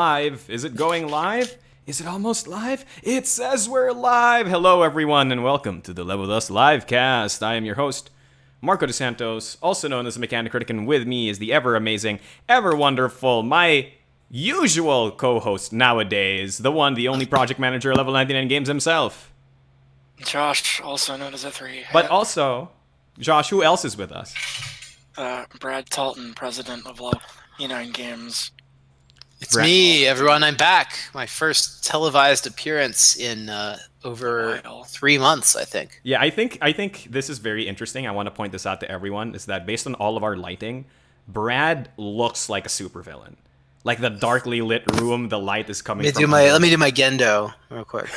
Live. Is it going live? Is it almost live? It says we're live. Hello, everyone, and welcome to the Level with Us Livecast. I am your host, Marco DeSantos, also known as the Mechanic Critic, and with me is the ever amazing, ever wonderful, my usual co-host nowadays, the one, the only project manager of Level 99 Games himself. Josh, also known as A3. But also, Josh, who else is with us? Brad Talton, president of Level 99 Games. It's me, everyone. I'm back. My first televised appearance in over 3 months, I think. Yeah, I think this is very interesting. I want to point this out to everyone, is that based on all of our lighting, Brad looks like a supervillain. Like the darkly lit room, the light is coming from Let me do my Gendo real quick.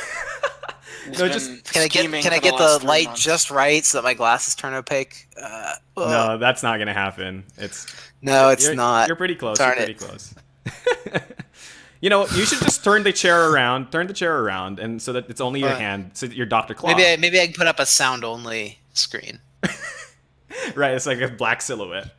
No, just can I get the light just right so that my glasses turn opaque? No, that's not gonna happen. It's not. You're pretty close. Darn You're pretty close. You know, you should just turn the chair around, and so that it's only your hand, so that you're Dr. Claw. Maybe I can put up a sound only screen. Right, it's like a black silhouette.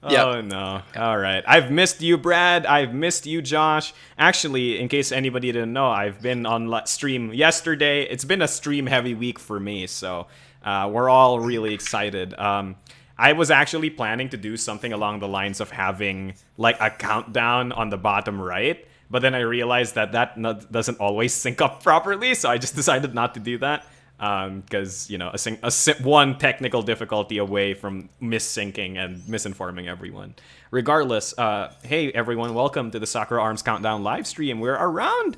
Yep. Oh no. All right. I've missed you, Brad. I've missed you, Josh. Actually, in case anybody didn't know, I've been on stream yesterday. It's been a stream heavy week for me, so we're all really excited. I was actually planning to do something along the lines of having like a countdown on the bottom right, but then I realized that doesn't always sync up properly, so I just decided not to do that. Because you know, one technical difficulty away from missyncing and misinforming everyone. Regardless, hey everyone, welcome to the Sakura Arms Countdown live stream. We're around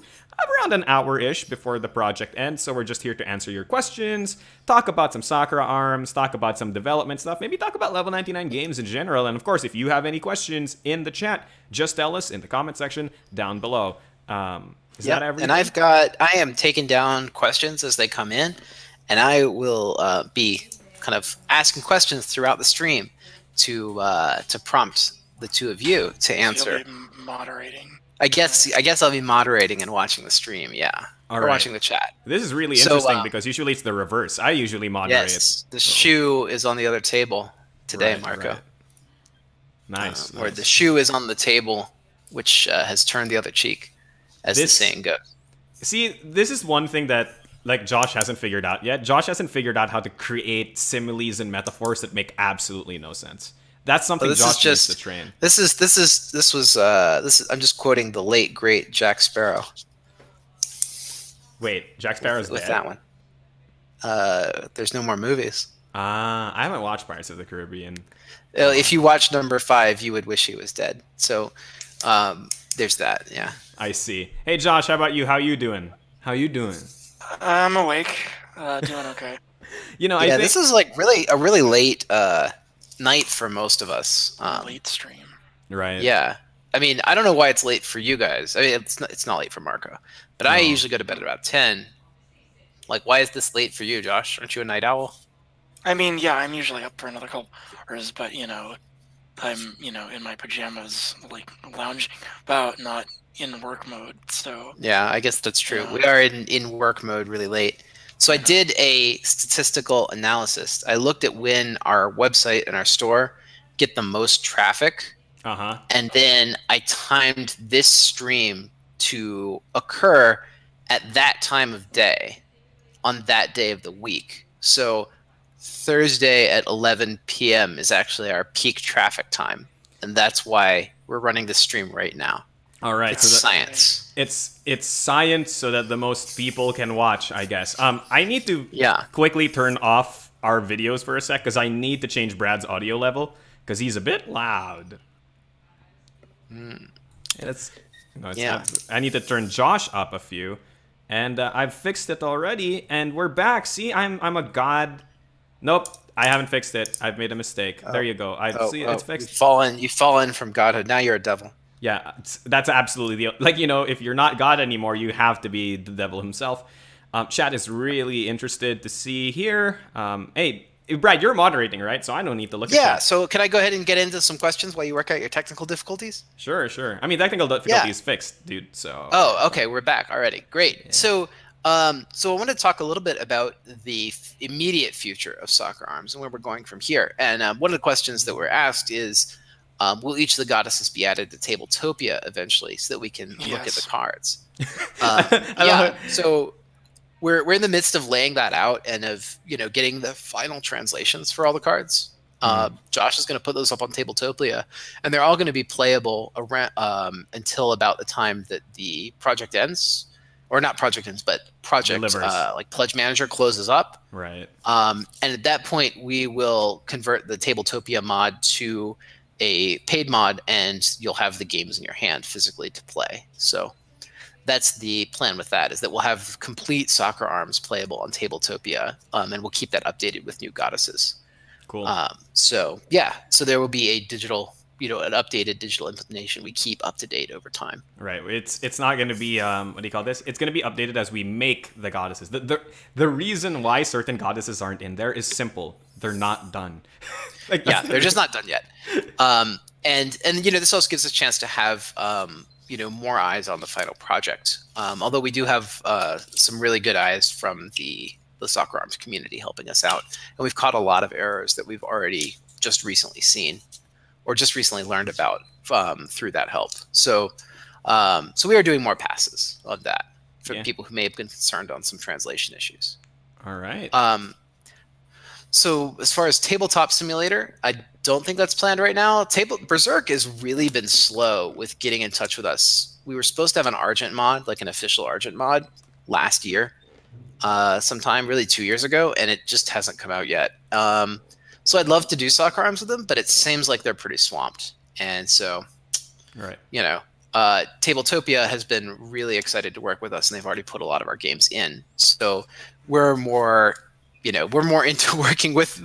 an hour-ish before the project ends, so we're just here to answer your questions, talk about some Sakura Arms, talk about some development stuff, maybe talk about Level 99 games in general, and of course, if you have any questions in the chat, just tell us in the comment section down below. Is that everything? And I am taking down questions as they come in, and I will be kind of asking questions throughout the stream to prompt the two of you to answer. You'll be moderating. I guess I'll be moderating and watching the stream, or watching the chat. This is really interesting because usually it's the reverse. I usually moderate. Yes, the shoe is on the other table today, right, Marco. Right. Nice. Or the shoe is on the table, which has turned the other cheek, as the saying goes. See, this is one thing that like Josh hasn't figured out yet. Josh hasn't figured out how to create similes and metaphors that make absolutely no sense. That's something Josh needs to train. This was I'm just quoting the late great Jack Sparrow. Wait, Jack Sparrow's with dead? That one. There's no more movies. I haven't watched Pirates of the Caribbean. If you watch number 5, you would wish he was dead. So, there's that. Yeah. I see. Hey, Josh, how about you? How you doing? I'm awake. Doing okay. You know, I think this is like a really late night for most of us. Late stream. Right. Yeah. I mean, I don't know why it's late for you guys. I mean, it's not late for Marco, but no. I usually go to bed at about 10. Like, why is this late for you, Josh? Aren't you a night owl? I mean, yeah, I'm usually up for another couple hours, but you know, I'm in my pajamas, like lounging about, not in work mode. So yeah, I guess that's true. We are in work mode really late. So I did a statistical analysis. I looked at when our website and our store get the most traffic, and then I timed this stream to occur at that time of day, on that day of the week. So Thursday at 11 p.m. is actually our peak traffic time, and that's why we're running the stream right now. All right, it's science. It's science so that the most people can watch, I guess. I need to quickly turn off our videos for a sec because I need to change Brad's audio level because he's a bit loud. I need to turn Josh up a few, and I've fixed it already, and we're back. See, I'm a god. Nope, I haven't fixed it. I've made a mistake. There you go. It's fixed. You've fallen from godhood. Now you're a devil. Yeah, that's absolutely if you're not God anymore, you have to be the devil himself. Chat is really interested to see here. Hey, Brad, you're moderating, right? So I don't need to look at chat. Yeah, so can I go ahead and get into some questions while you work out your technical difficulties? Sure. I mean, technical difficulty is fixed, dude, so... Oh, okay, we're back already. Great. Yeah. So I want to talk a little bit about the immediate future of Sakura Arms and where we're going from here. And one of the questions that were asked is, will each of the goddesses be added to Tabletopia eventually, so that we can look at the cards? So we're in the midst of laying that out and of getting the final translations for all the cards. Josh is going to put those up on Tabletopia, and they're all going to be playable around until about the time that the project ends, or not project ends, but project like Pledge Manager closes up. Right. And at that point, we will convert the Tabletopia mod to a paid mod, and you'll have the games in your hand physically to play. So that's the plan with that, is that we'll have complete Sakura Arms playable on Tabletopia, and we'll keep that updated with new goddesses. Cool. So there will be a digital, an updated digital implementation we keep up to date over time. Right. It's not going to be what do you call this? It's going to be updated as we make the goddesses. The reason why certain goddesses aren't in there is simple. They're not done. They're just not done yet. And this also gives us a chance to have more eyes on the final project. Although we do have some really good eyes from the Sakura Arms community helping us out, and we've caught a lot of errors that we've already just recently seen or just recently learned about through that help. So we are doing more passes on that for people who may have been concerned on some translation issues. All right. So as far as Tabletop Simulator, I don't think that's planned right now. Berserk has really been slow with getting in touch with us. We were supposed to have an Argent mod, like an official Argent mod, last year, sometime, really 2 years ago, and it just hasn't come out yet. So I'd love to do Sakura Arms with them, but it seems like they're pretty swamped. And so, Tabletopia has been really excited to work with us, and they've already put a lot of our games in. So we're more into working with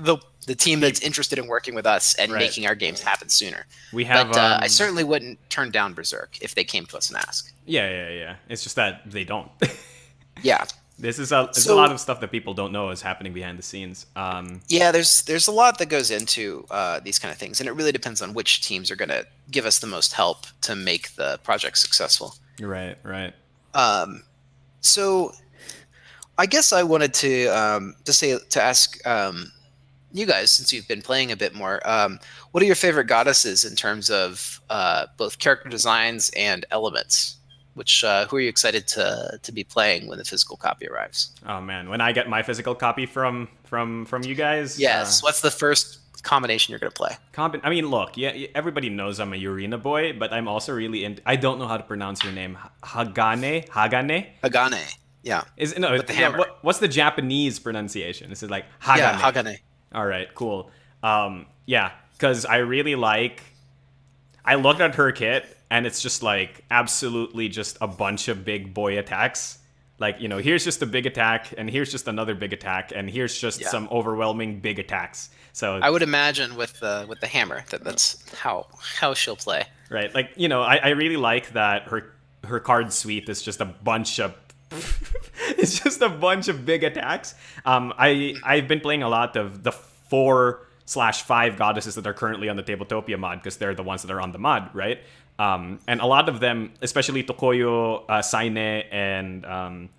the team that's interested in working with us and making our games happen sooner. We have, but I certainly wouldn't turn down Berserk if they came to us and asked. Yeah. It's just that they don't. Yeah. This is a lot of stuff that people don't know is happening behind the scenes. There's a lot that goes into these kind of things, and it really depends on which teams are going to give us the most help to make the project successful. Right. So I guess I wanted to ask you guys, since you've been playing a bit more, what are your favorite goddesses in terms of both character designs and elements? Who are you excited to be playing when the physical copy arrives? Oh man, when I get my physical copy from you guys. Yes. What's the first combination you're going to play? I mean, look, everybody knows I'm a Urina boy, but I'm also really into. I don't know how to pronounce your name. Hagane. Yeah. With the hammer. What's the Japanese pronunciation? Is it like Hagane? Yeah, Hagane. All right, cool. Because I really like. I looked at her kit, and it's just like absolutely just a bunch of big boy attacks. Like, here's just a big attack, and here's just another big attack, and here's just some overwhelming big attacks. So I would imagine with the hammer that's how she'll play. Right. Like, I really like that her card suite is just a bunch of it's just a bunch of big attacks. I've been playing a lot of the 4/5 goddesses that are currently on the Tabletopia mod, because they're the ones that are on the mod, right? And a lot of them, especially Tokoyo, Saine, and I'm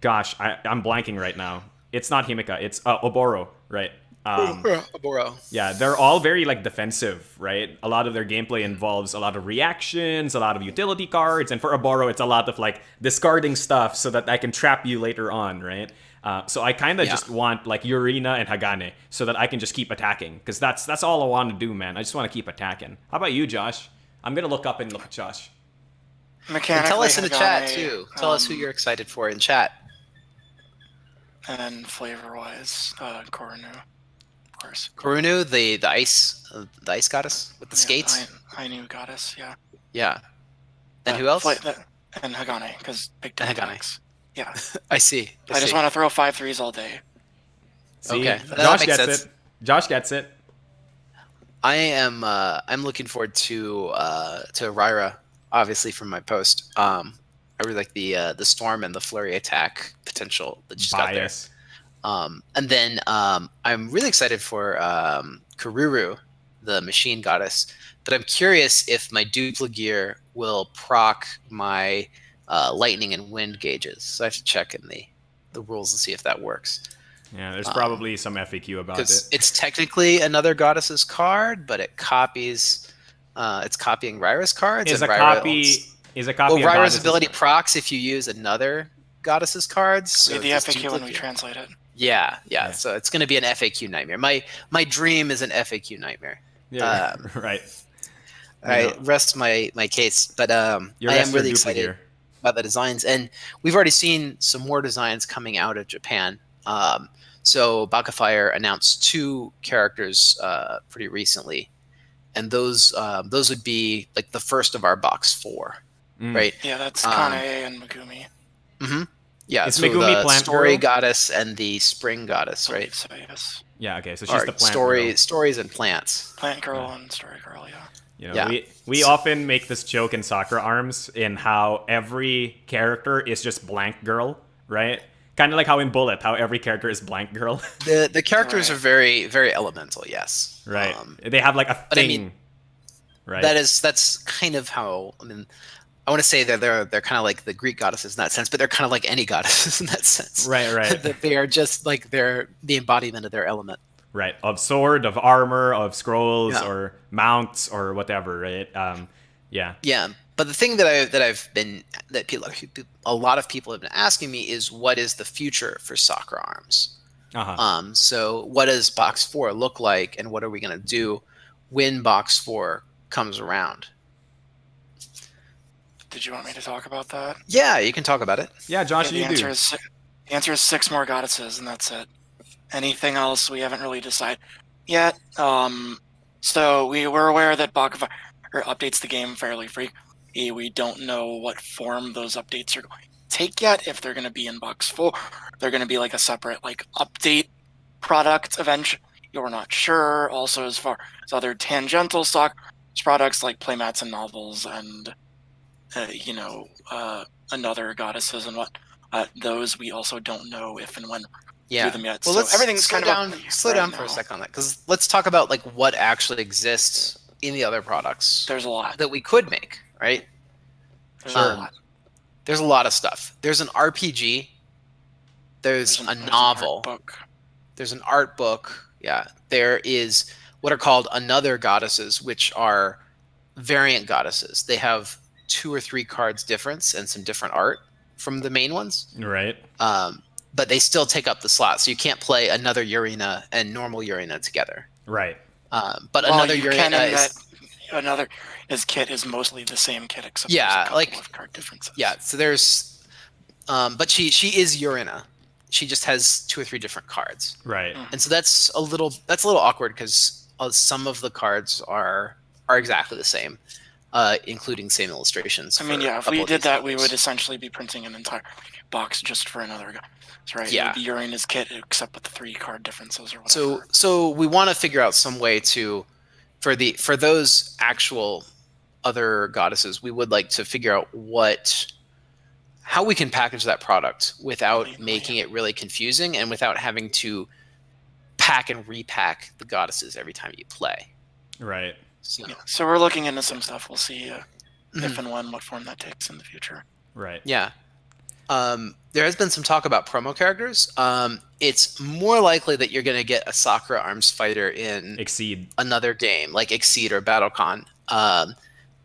blanking right now. It's not Himika, it's Oboro, right? Oboro. Yeah, they're all very defensive, right? A lot of their gameplay involves a lot of reactions, a lot of utility cards, and for Oboro, it's a lot of discarding stuff so that I can trap you later on, right? So I kind of just want Yurina and Hagane so that I can just keep attacking, because that's all I want to do, man. I just want to keep attacking. How about you, Josh? I'm gonna look up and look at Josh. And tell us in the chat too. Tell us who you're excited for in chat. And flavor-wise, Korunu, of course. Korunu, the ice goddess with the skates. Ainu goddess, yeah. Yeah. And who else? And Hagane, because big attacks. Yeah. I see. I just want to throw 5/3s all day. See, okay. Josh gets it. Josh gets it. I'm looking forward to Ryra, obviously from my post. I really like the storm and the flurry attack potential that she's got there. And then I'm really excited for Karuru, the machine goddess. But I'm curious if my Dupligear will proc my lightning and wind gauges. So I have to check in the rules and see if that works. Yeah, there's probably some FAQ about it. It's technically another goddess's card, but it copies It's copying Ryra's cards. Is and a copy Well, of Ryra's Goddess's ability card. procs if you use another Goddess's cards. So Read the just FAQ when we duplicate- translate it. Yeah. Yeah. So it's going to be an FAQ nightmare. My dream is an FAQ nightmare. Yeah, right. I rest my case, but I am really excited about the designs, and we've already seen some more designs coming out of Japan. So Bakafire announced 2 characters pretty recently, and those would be like the first of our box 4, right? Yeah, that's Kanae and Megumi. Mm-hmm. Yeah, Is so Megumi the plant story girl? goddess and the spring goddess, right? So, yes. Yeah, okay, so she's the plant girl. Stories and plants. Plant girl and story girl, yeah. You know, we often make this joke in Sakura Arms in how every character is just blank girl, right? Kind of like how in Bullet, how every character is blank girl. The characters are very, very elemental, yes. Right. They have like a thing. I mean, right. That's kind of how, I mean, I want to say that they're kind of like the Greek goddesses in that sense, but they're kind of like any goddesses in that sense. Right. That they are just like they're the embodiment of their element. Right. Of sword, of armor, of scrolls, or mounts, or whatever, right? Yeah. Yeah. But the thing that a lot of people have been asking me is, what is the future for Sakura Arms? So what does box 4 look like, and what are we going to do when box 4 comes around? Did you want me to talk about that? Yeah, you can talk about it. Yeah, Josh, the answer is 6 more goddesses, and that's it. Anything else we haven't really decided yet. So we were aware that Bakafire updates the game fairly frequently. We don't know what form those updates are going to take yet. If they're going to be in box 4, they're going to be like a separate like update product eventually. We're not sure. Also, as far as other tangential stock products like playmats and novels and another goddesses and what those we also don't know if and when. Do them yet. Well, so everything's kind of slow down for a second on that, because let's talk about like what actually exists in the other products. There's a lot that we could make, right? There's a lot. There's a lot of stuff. There's an RPG. There's a novel. There's an art book. Yeah. There is what are called another goddesses, which are variant goddesses. They have 2 or 3 cards difference and some different art from the main ones. Right. But they still take up the slot, so you can't play another Urina and normal Urina together. Right. But another Urina his kit is mostly the same kit except there's a couple of card differences. Yeah, so there's but she is Urina. She just has 2 or 3 different cards. Right. And so that's a little awkward, because some of the cards are exactly the same, including same illustrations. I mean, if we did that, we would essentially be printing an entire box just for another guy. That's right. Yeah. It would be Urina's kit except with the 3 card differences or whatever. So we want to figure out some way to, for those actual other goddesses, we would like to figure out how we can package that product without making it really confusing and without having to pack and repack the goddesses every time you play. Right. So we're looking into some stuff. We'll see if and when, what form that takes in the future. Right. Yeah. There has been some talk about promo characters. It's more likely that you're going to get a Sakura Arms fighter in Exceed another game, like Exceed or BattleCon.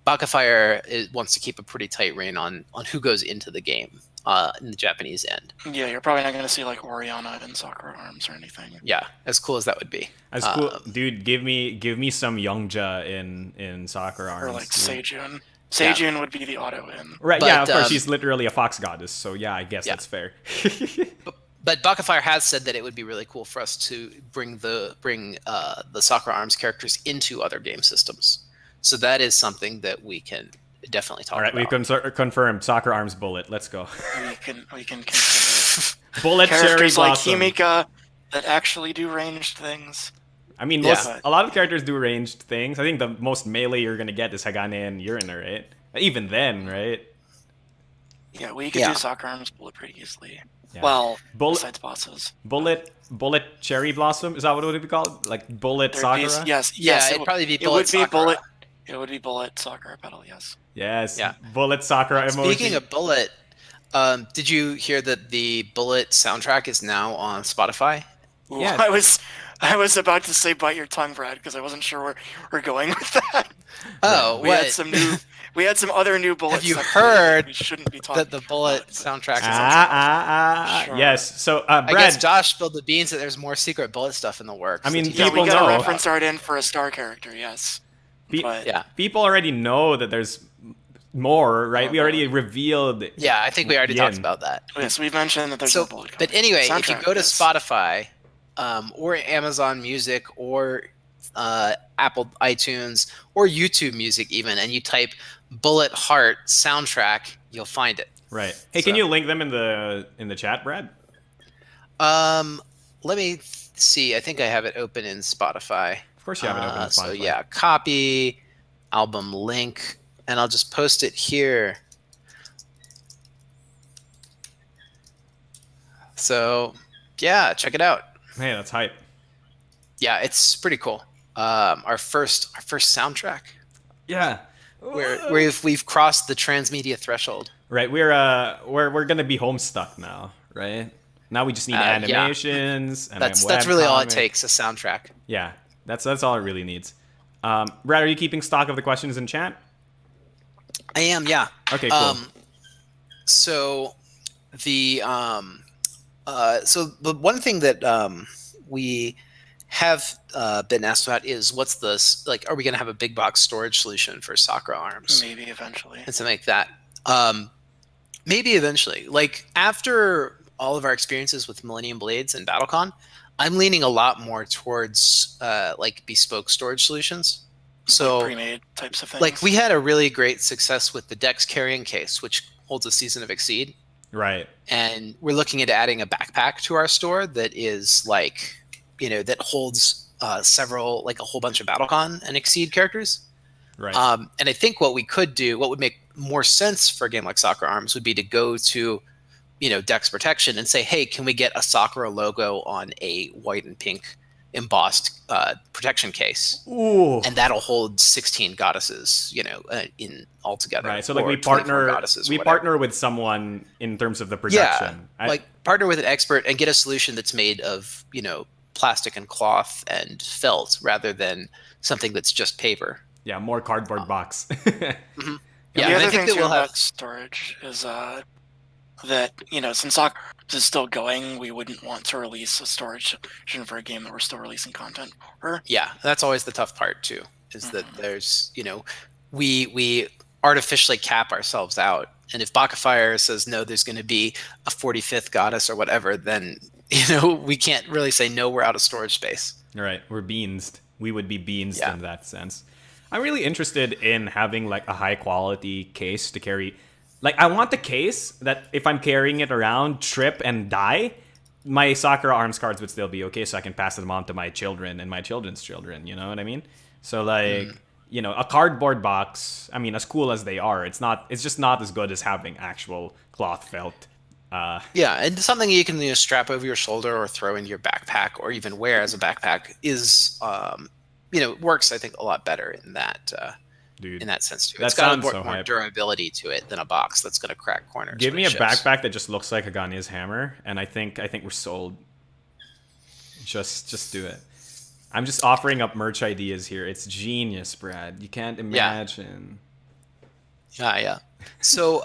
Bakafire wants to keep a pretty tight rein on who goes into the game in the Japanese end. Yeah, you're probably not going to see like Oriana in Sakura Arms or anything. Yeah, as cool as that would be. Cool, dude. Give me some Youngja in Sakura Arms. Or like Seijun. Seijun would be the auto in. Right, but, of course, she's literally a fox goddess, so yeah, I guess that's fair. But Bakafire has said that it would be really cool for us to bring the Sakura Arms characters into other game systems. So that is something that we can definitely talk about. All right, we can confirm Sakura Arms Bullet. Let's go. We can consider Bullet characters Cherry like Blossom. Himika that actually do ranged things. I mean, a lot of characters do ranged things. I think the most melee you're going to get is Hagane and Urina, right? Even then, right? Yeah, we could do Sakura Arms Bullet pretty easily. Yeah. Well, besides bosses. Bullet Cherry Blossom? Is that what it would be called? Like Bullet Sakura? Yes. It'd probably be Bullet Sakura. It would be Bullet Sakura Petal, yes. Yes. Yeah. Bullet Sakura emoji. Speaking of Bullet, did you hear that the Bullet soundtrack is now on Spotify? Yeah. I was about to say bite your tongue, Brad, because I wasn't sure where we're going with that. Oh, We what? had some new. We had some other new bullets. Have you that heard we shouldn't be talking that the bullet about, soundtrack is Sure. Yes. So, I Brad, guess Josh spilled the beans that there's more secret bullet stuff in the works. I mean, that he Yeah, didn't we people got know. a reference art in for a star character. Yes. But Yeah. people already know that there's more, right? Oh, we already revealed. Yeah, I think we already talked about that. yes, we've mentioned that there's So, no bullet. but coming. anyway, if you Soundtrack, go to yes. Spotify, or Amazon Music, or Apple iTunes, or YouTube Music even, and you type "Bullet Heart Soundtrack," you'll find it. Right. Hey, can you link them in the chat, Brad? Let me see. I think I have it open in Spotify. Of course, you have it open in Spotify. So yeah, copy, album link, and I'll just post it here. So yeah, check it out. Hey, that's hype. Yeah, it's pretty cool. Our first soundtrack. Yeah. We've crossed the transmedia threshold. Right. We're gonna be homestuck now, right? Now we just need animations and That's really all it takes, a soundtrack. Yeah, that's all it really needs. Brad, are you keeping stock of the questions in chat? I am, yeah. Okay, cool. So the one thing that we have been asked about is what's this like? Are we going to have a big box storage solution for Sakura Arms? Maybe eventually. And something like that. Maybe eventually. Like after all of our experiences with Millennium Blades and BattleCon, I'm leaning a lot more towards like bespoke storage solutions. So like pre-made types of things. Like we had a really great success with the Dex carrying case, which holds a Season of Exceed. Right. And we're looking at adding a backpack to our store that is like, that holds several, like a whole bunch of BattleCon and Exceed characters. Right. And I think what we could do, what would make more sense for a game like Sakura Arms would be to go to, Dex Protection and say, hey, can we get a Sakura logo on a white and pink embossed protection case? Ooh. And that'll hold 16 goddesses, in altogether. Right. So like we partner with someone in terms of the production. Yeah. Like partner with an expert and get a solution that's made of, plastic and cloth and felt rather than something that's just paper. Yeah, more cardboard box. Mm-hmm. Yeah, the other thing too about storage is that since Sakura is still going, we wouldn't want to release a storage solution for a game that we're still releasing content for. Yeah, that's always the tough part too. Is that there's we artificially cap ourselves out, and if Bakafire says no, there's going to be a 45th goddess or whatever, then we can't really say no. We're out of storage space. Right, we're beansed. We would be beansed in that sense. I'm really interested in having like a high quality case to carry. Like, I want the case that if I'm carrying it around, trip and die, my Sakura Arms cards would still be okay, so I can pass them on to my children and my children's children. You know what I mean? So like, a cardboard box. I mean, as cool as they are, it's just not as good as having actual cloth felt. Yeah, and something you can strap over your shoulder or throw into your backpack or even wear as a backpack is, works I think a lot better in that. Dude, in that sense too. It's got more durability to it than a box that's going to crack corners. Give me a backpack that just looks like a Gane's hammer, and I think we're sold. Just do it. I'm just offering up merch ideas here. It's genius, Brad. You can't imagine. Yeah. So,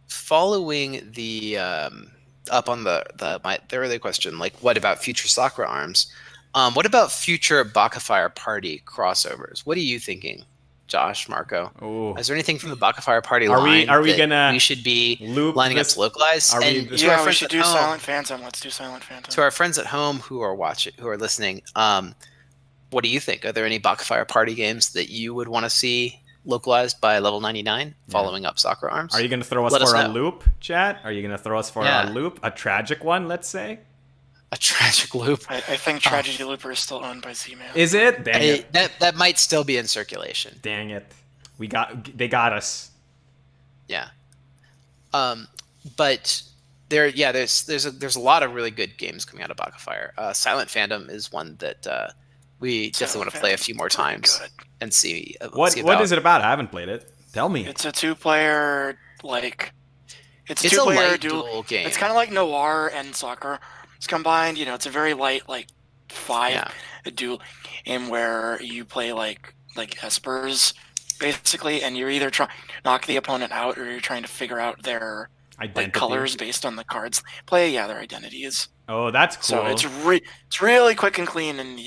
following the up on the earlier question, like what about future Sakura Arms? What about future Bakafire party crossovers? What are you thinking? Josh, Marco, is there anything from the Bakafire party line we should be lining up to localize? We should do Silent Phantom. Let's do Silent Phantom. To our friends at home who are listening, what do you think? Are there any Bakafire party games that you would want to see localized by level 99 following up Sakura Arms? Are you going to throw us for a loop, chat? Are you going to throw us for a loop? A tragic one, let's say? A tragic loop. I think Tragedy Looper is still owned by Z-Man. Is it? Dang it. That might still be in circulation. Dang it. They got us. Yeah. But there's a lot of really good games coming out of Bakafire. Silent Phantom is one that we definitely want to play a few more times and see. What is it about? I haven't played it. Tell me. It's a two-player It's a two-player duel game. It's kind of like Noir and Soccer. It's combined, it's a very light, 5 Yeah. duel game where you play like espers basically, and you're either trying to knock the opponent out or you're trying to figure out their Identity. colors based on the cards they play. Yeah, their identities. Oh, that's cool. So it's really quick and clean, and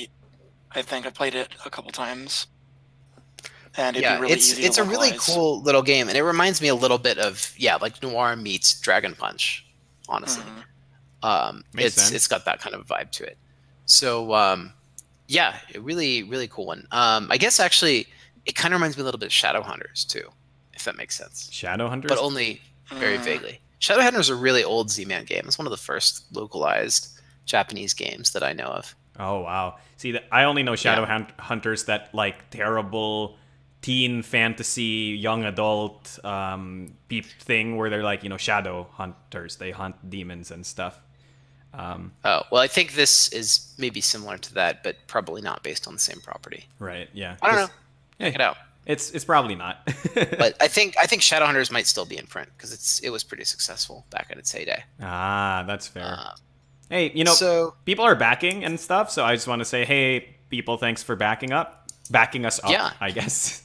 I think I've played it a couple times. And it'd be really easy to it's a really localize. cool little game, and it reminds me a little bit of like Noir meets Dragon Punch, honestly. Makes sense. It's got that kind of vibe to it. So yeah, a really cool one. I guess actually it kind of reminds me a little bit of Shadowhunters too, if that makes sense. Shadowhunters, but only very vaguely. Shadowhunters is a really old Z-Man game. It's one of the first localized Japanese games that I know of. Oh wow! See, I only know Shadowhunters, that like terrible teen fantasy young adult peep thing where they're like, shadow hunters. They hunt demons and stuff. Oh, well, I think this is maybe similar to that, but probably not based on the same property. Right, yeah. I don't know. Check it out. It's probably not. But I think Shadowhunters might still be in print because it was pretty successful back in its heyday. Ah, that's fair. Hey, so people are backing and stuff, so I just want to say, hey, people, thanks for backing us up, I guess.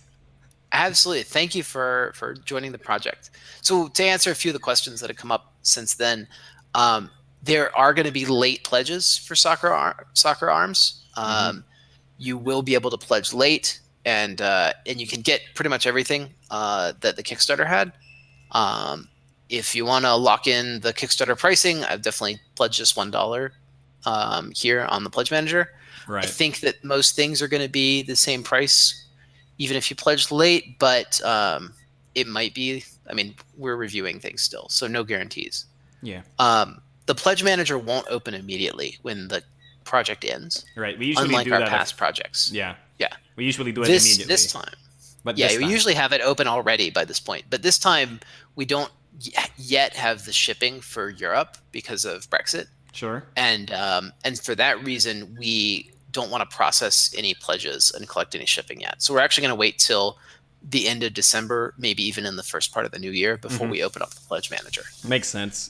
Absolutely. Thank you for joining the project. So to answer a few of the questions that have come up since then, there are going to be late pledges for Sakura Arms. You will be able to pledge late, and you can get pretty much everything that the Kickstarter had. If you want to lock in the Kickstarter pricing, I've definitely pledged just $1 here on the Pledge Manager. Right. I think that most things are going to be the same price, even if you pledged late, but it might be. I mean, we're reviewing things still, so no guarantees. Yeah. The Pledge Manager won't open immediately when the project ends. Right. We usually unlike do our that past projects. Yeah. Yeah. We usually do it immediately. This time. But yeah, this we time. usually have it open already by this point. But this time, we don't yet have the shipping for Europe because of Brexit. Sure. And for that reason, we don't want to process any pledges and collect any shipping yet. So we're actually going to wait till the end of December, maybe even in the first part of the new year, before we open up the Pledge Manager. Makes sense.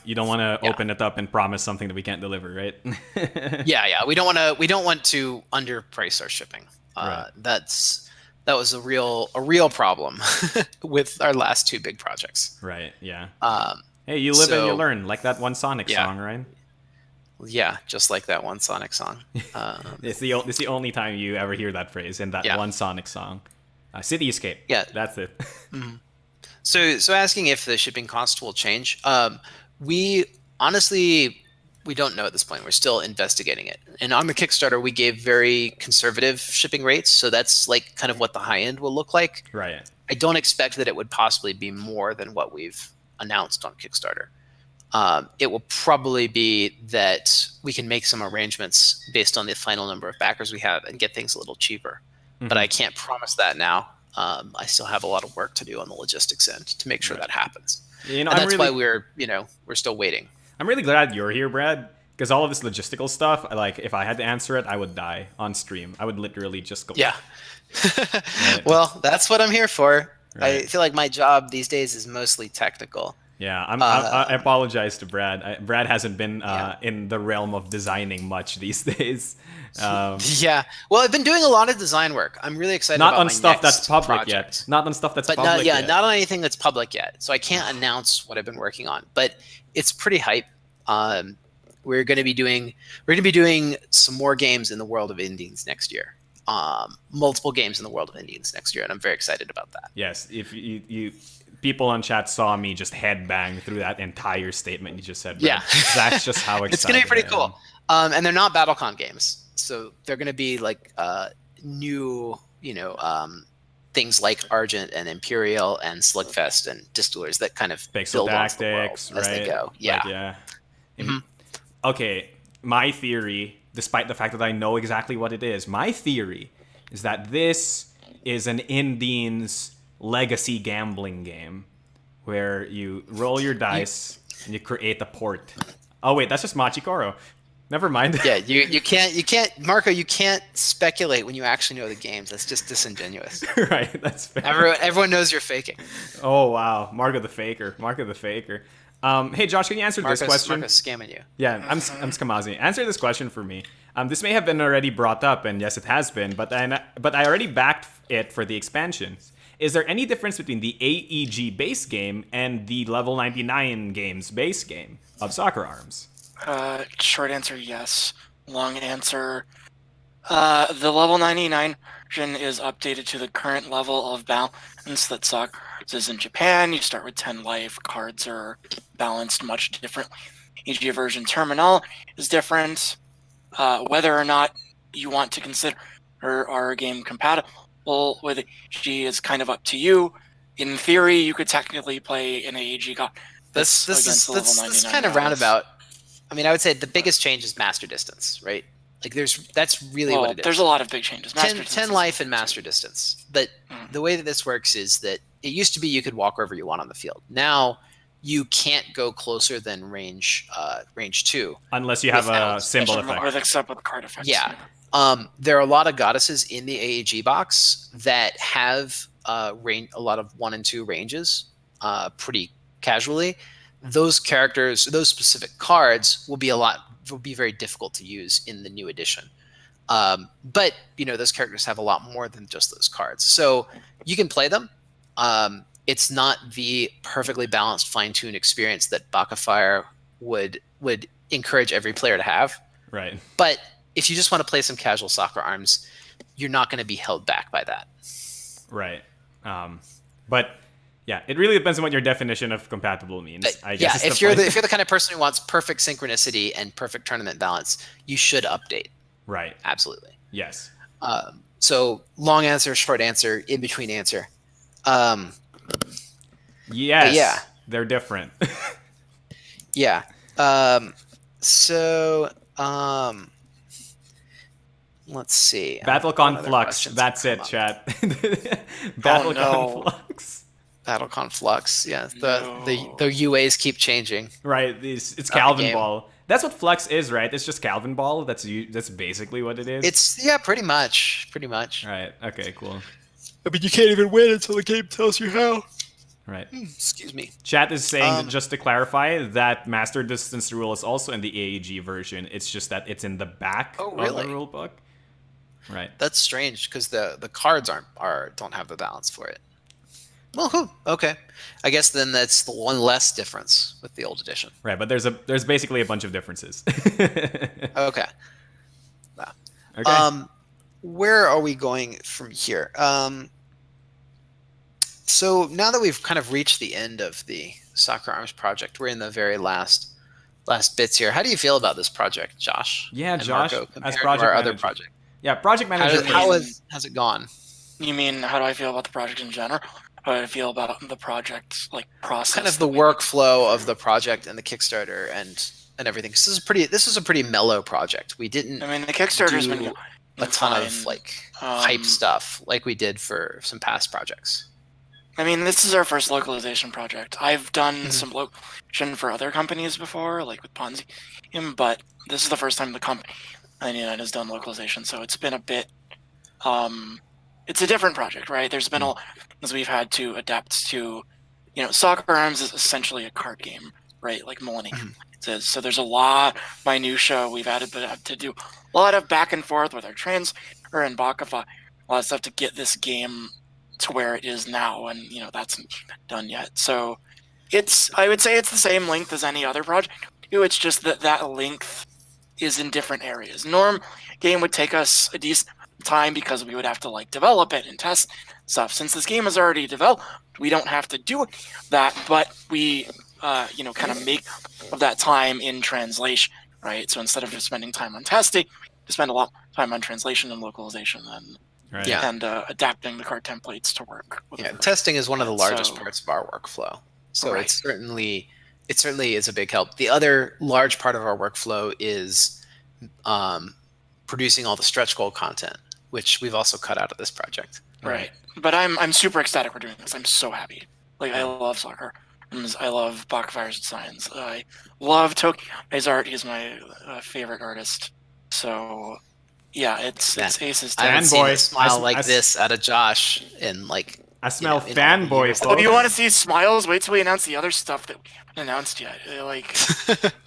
You don't want to open it up and promise something that we can't deliver, right? Yeah. We don't want to underprice our shipping. Right. That was a real problem with our last two big projects. Right. Yeah. Hey, you live and you learn, like that one Sonic Yeah. song, right? Yeah, just like that one Sonic song. It's the only time you ever hear that phrase in that one Sonic song. City Escape. Yeah. That's it. So asking if the shipping cost will change, we don't know at this point. We're still investigating it. And on the Kickstarter, we gave very conservative shipping rates, so that's like kind of what the high end will look like. Right. I don't expect that it would possibly be more than what we've announced on Kickstarter. It will probably be that we can make some arrangements based on the final number of backers we have and get things a little cheaper. But I can't promise that now. I still have a lot of work to do on the logistics end to make sure that happens. And that's why we're still waiting. I'm really glad you're here, Brad, because all of this logistical stuff, like if I had to answer it, I would die on stream. I would literally just go. Yeah. Right. Well, that's what I'm here for. Right. I feel like my job these days is mostly technical. Yeah, I apologize to Brad. Brad hasn't been in the realm of designing much these days. Yeah, well, I've been doing a lot of design work. I'm really excited. Not about on my stuff next that's public project. yet. Not on stuff that's but public yet. not on anything that's public yet. So I can't announce what I've been working on, but it's pretty hype. We're going to be doing some more games in the world of indies next year. Multiple games in the world of indies next year, and I'm very excited about that. Yes, if you people on chat saw me just headbang through that entire statement you just said. Brad. Yeah, that's just how excited. It's going to be pretty cool. And they're not BattleCon games, so they're going to be like new, things like Argent and Imperial and Slugfest and Distillers that kind of Pixel build onto the world tactics, as they go. Yeah. Okay, my theory, despite the fact that I know exactly what it is, my theory is that this is an Indies legacy gambling game where you roll your dice and you create a port. Oh wait, that's just Machikoro. Never mind. Yeah, you can't Marco, you can't speculate when you actually know the games. That's just disingenuous. Right, that's fair. Everyone knows you're faking. Oh wow, Marco the faker. Marco the faker. Hey Josh, can you answer this question? Marco's scamming you. Yeah, I'm Skamazi. Answer this question for me. This may have been already brought up, and yes, it has been, but I already backed it for the expansion. Is there any difference between the AEG base game and the level 99 games base game of Sakura Arms? Short answer, yes. Long answer, the level 99 version is updated to the current level of balance that Sakura is in Japan. You start with 10 life. Cards are balanced much differently. EG version terminal is different. Whether or not you want to consider our game compatible with AEG is kind of up to you. In theory, you could technically play an AEG god. This is kind of roundabout. I mean, I would say the biggest change is master distance, right? Like that's really what it is. There's a lot of big changes. 10 life and master distance. But the way that this works is that it used to be you could walk wherever you want on the field. Now you can't go closer than range 2 unless you have a symbol effect. Or except with card effects. Yeah. There are a lot of goddesses in the AEG box that have a lot of 1 and 2 ranges pretty casually. Those characters, those specific cards will be very difficult to use in the new edition. But those characters have a lot more than just those cards, so you can play them. It's not the perfectly balanced, fine-tuned experience that Bakafire would encourage every player to have. Right. But if you just want to play some casual Sakura Arms, you're not going to be held back by that. Right. But yeah, it really depends on what your definition of compatible means. I guess. Yeah, if you're the kind of person who wants perfect synchronicity and perfect tournament balance, you should update. Right. Absolutely. Yes. So long answer, short answer, in between answer. Yes. Yeah. They're different. Yeah. Let's see. BattleCon Flux. That's it, chat. BattleCon Flux. BattleCon Flux. Yeah. The UAs keep changing. Right. It's Calvin Ball. That's what Flux is, right? It's just Calvin Ball. That's basically what it is. It's pretty much. Right. Okay. Cool. I mean, you can't even win until the game tells you how. Right. Excuse me. Chat is saying, just to clarify, that master distance rule is also in the AEG version. It's just that it's in the back of the rule book. Right. That's strange because the cards don't have the balance for it. Well, okay. I guess then that's the one less difference with the old edition. Right, but there's basically a bunch of differences. Okay. Wow. Okay. Where are we going from here? So now that we've kind of reached the end of the Sakura Arms project, we're in the very last bits here. How do you feel about this project, Josh? Yeah, Josh, Marco, as project to our manager. other project. Yeah, project manager. How's it gone? You mean how do I feel about the project in general? How do I feel about the project process? Kind of the workflow of the project and the Kickstarter and everything. This is a pretty mellow project. We didn't. I mean, the Kickstarter's been a ton of hype stuff like we did for some past projects. I mean, this is our first localization project. I've done some localization for other companies before, like with Ponzi, but this is the first time the company has done localization, so it's been a bit. It's a different project, right? There's been as we've had to adapt to, Sakura Arms is essentially a card game, right? Like Millennium says. So there's a lot of minutia we've had to do a lot of back and forth with our translator and Bakafire, a lot of stuff to get this game to where it is now, and that's not done yet. So I would say it's the same length as any other project. It's just that length is in different areas. Norm game would take us a decent time because we would have to develop it and test stuff. Since this game is already developed, we don't have to do that, but we kind of make of that time in translation, right? So instead of just spending time on testing, we spend a lot of time on translation and localization and adapting the card templates to work. Testing is one of the largest parts of our workflow, so it certainly is a big help. The other large part of our workflow is producing all the stretch goal content, which we've also cut out of this project. Right. But I'm super ecstatic we're doing this. I'm so happy. I love soccer. I love Bakafire's designs. I love Toki's art. He's my favorite artist. So, yeah, it's Ace's I haven't too. seen a Fanboy. smile like this out of Josh in like. I smell in all the fanboy. years that Oh, folks. you want to see smiles? Wait till we announce the other stuff that we haven't announced yet. Like,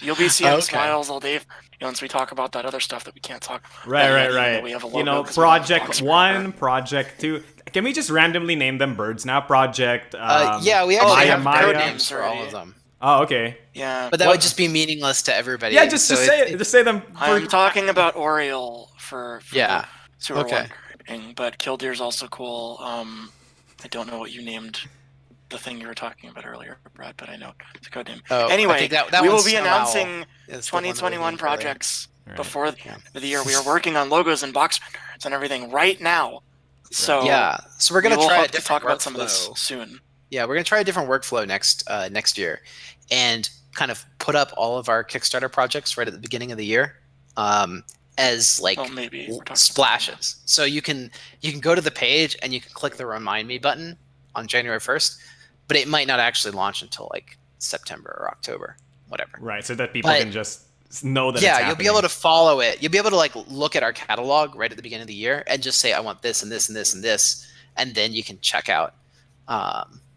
you'll be seeing smiles all day once we talk about that other stuff that we can't talk about. Right. We have a logo, You know, 'cause we have a Project box 1, right Project 2. Can we just randomly name them birds now? Project. Yeah, we actually have Maya. code names for all of them. Oh, okay. Yeah, But that would just be meaningless to everybody. Yeah, just say them. I'm talking about Oriole for Yeah. Sewer Okay. One, but Killdeer's also cool. I don't know what you named the thing you were talking about earlier, Brad, but I know it's a code name. Oh, anyway, that we will one's be Snow announcing Owl. It's the one that we 2021 named earlier. projects Right. before the year. We are working on logos and box printers and everything right now. So Yeah, so we're gonna we will try a hope to different talk workflow. about some of this soon. Yeah, we're gonna try a different workflow next year, and kind of put up all of our Kickstarter projects right at the beginning of the year, as like Well, maybe we're talking splashes. So you can go to the page and you can click the Remind Me button on January 1st, but it might not actually launch until like September or October, whatever. Right, so that people But- can just know that. Yeah, it's you'll be able to follow it. You'll be able to like look at our catalog right at the beginning of the year and just say, I want this and this and this and this, and then you can check out.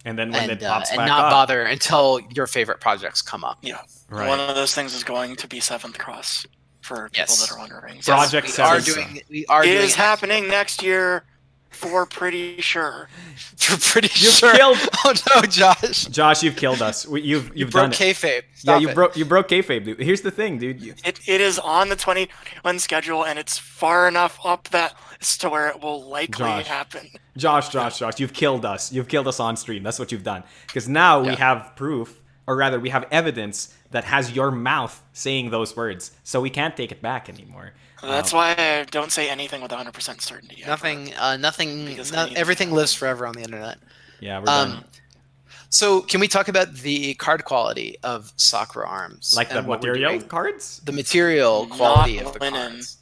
And then when it pops and back not up, bother until your favorite projects come up. Yeah. Right. One of those things is going to be Seventh Cross for people Yes. that are wondering. Yes, Project we are Seven. doing. We are It doing is happening next year, for pretty sure. You're pretty You've sure. killed- Oh no, Josh! Josh, you've killed us. You've You done broke it. kayfabe. Yeah, Stop it. you broke kayfabe, dude. Here's the thing, dude. It is on the 2021 schedule, and it's far enough up that as to where it will likely Josh. happen. Josh, you've killed us. You've killed us on stream. That's what you've done. Because now we Yeah. have proof, or rather, we have evidence that has your mouth saying those words. So we can't take it back anymore. That's why I don't say anything with 100% certainty. ever. Nothing. Because Everything lives forever on the internet. Yeah, we're done. So can we talk about the card quality of Sakura Arms? Like the and what we're material doing? cards? The material Not quality of the linen. cards.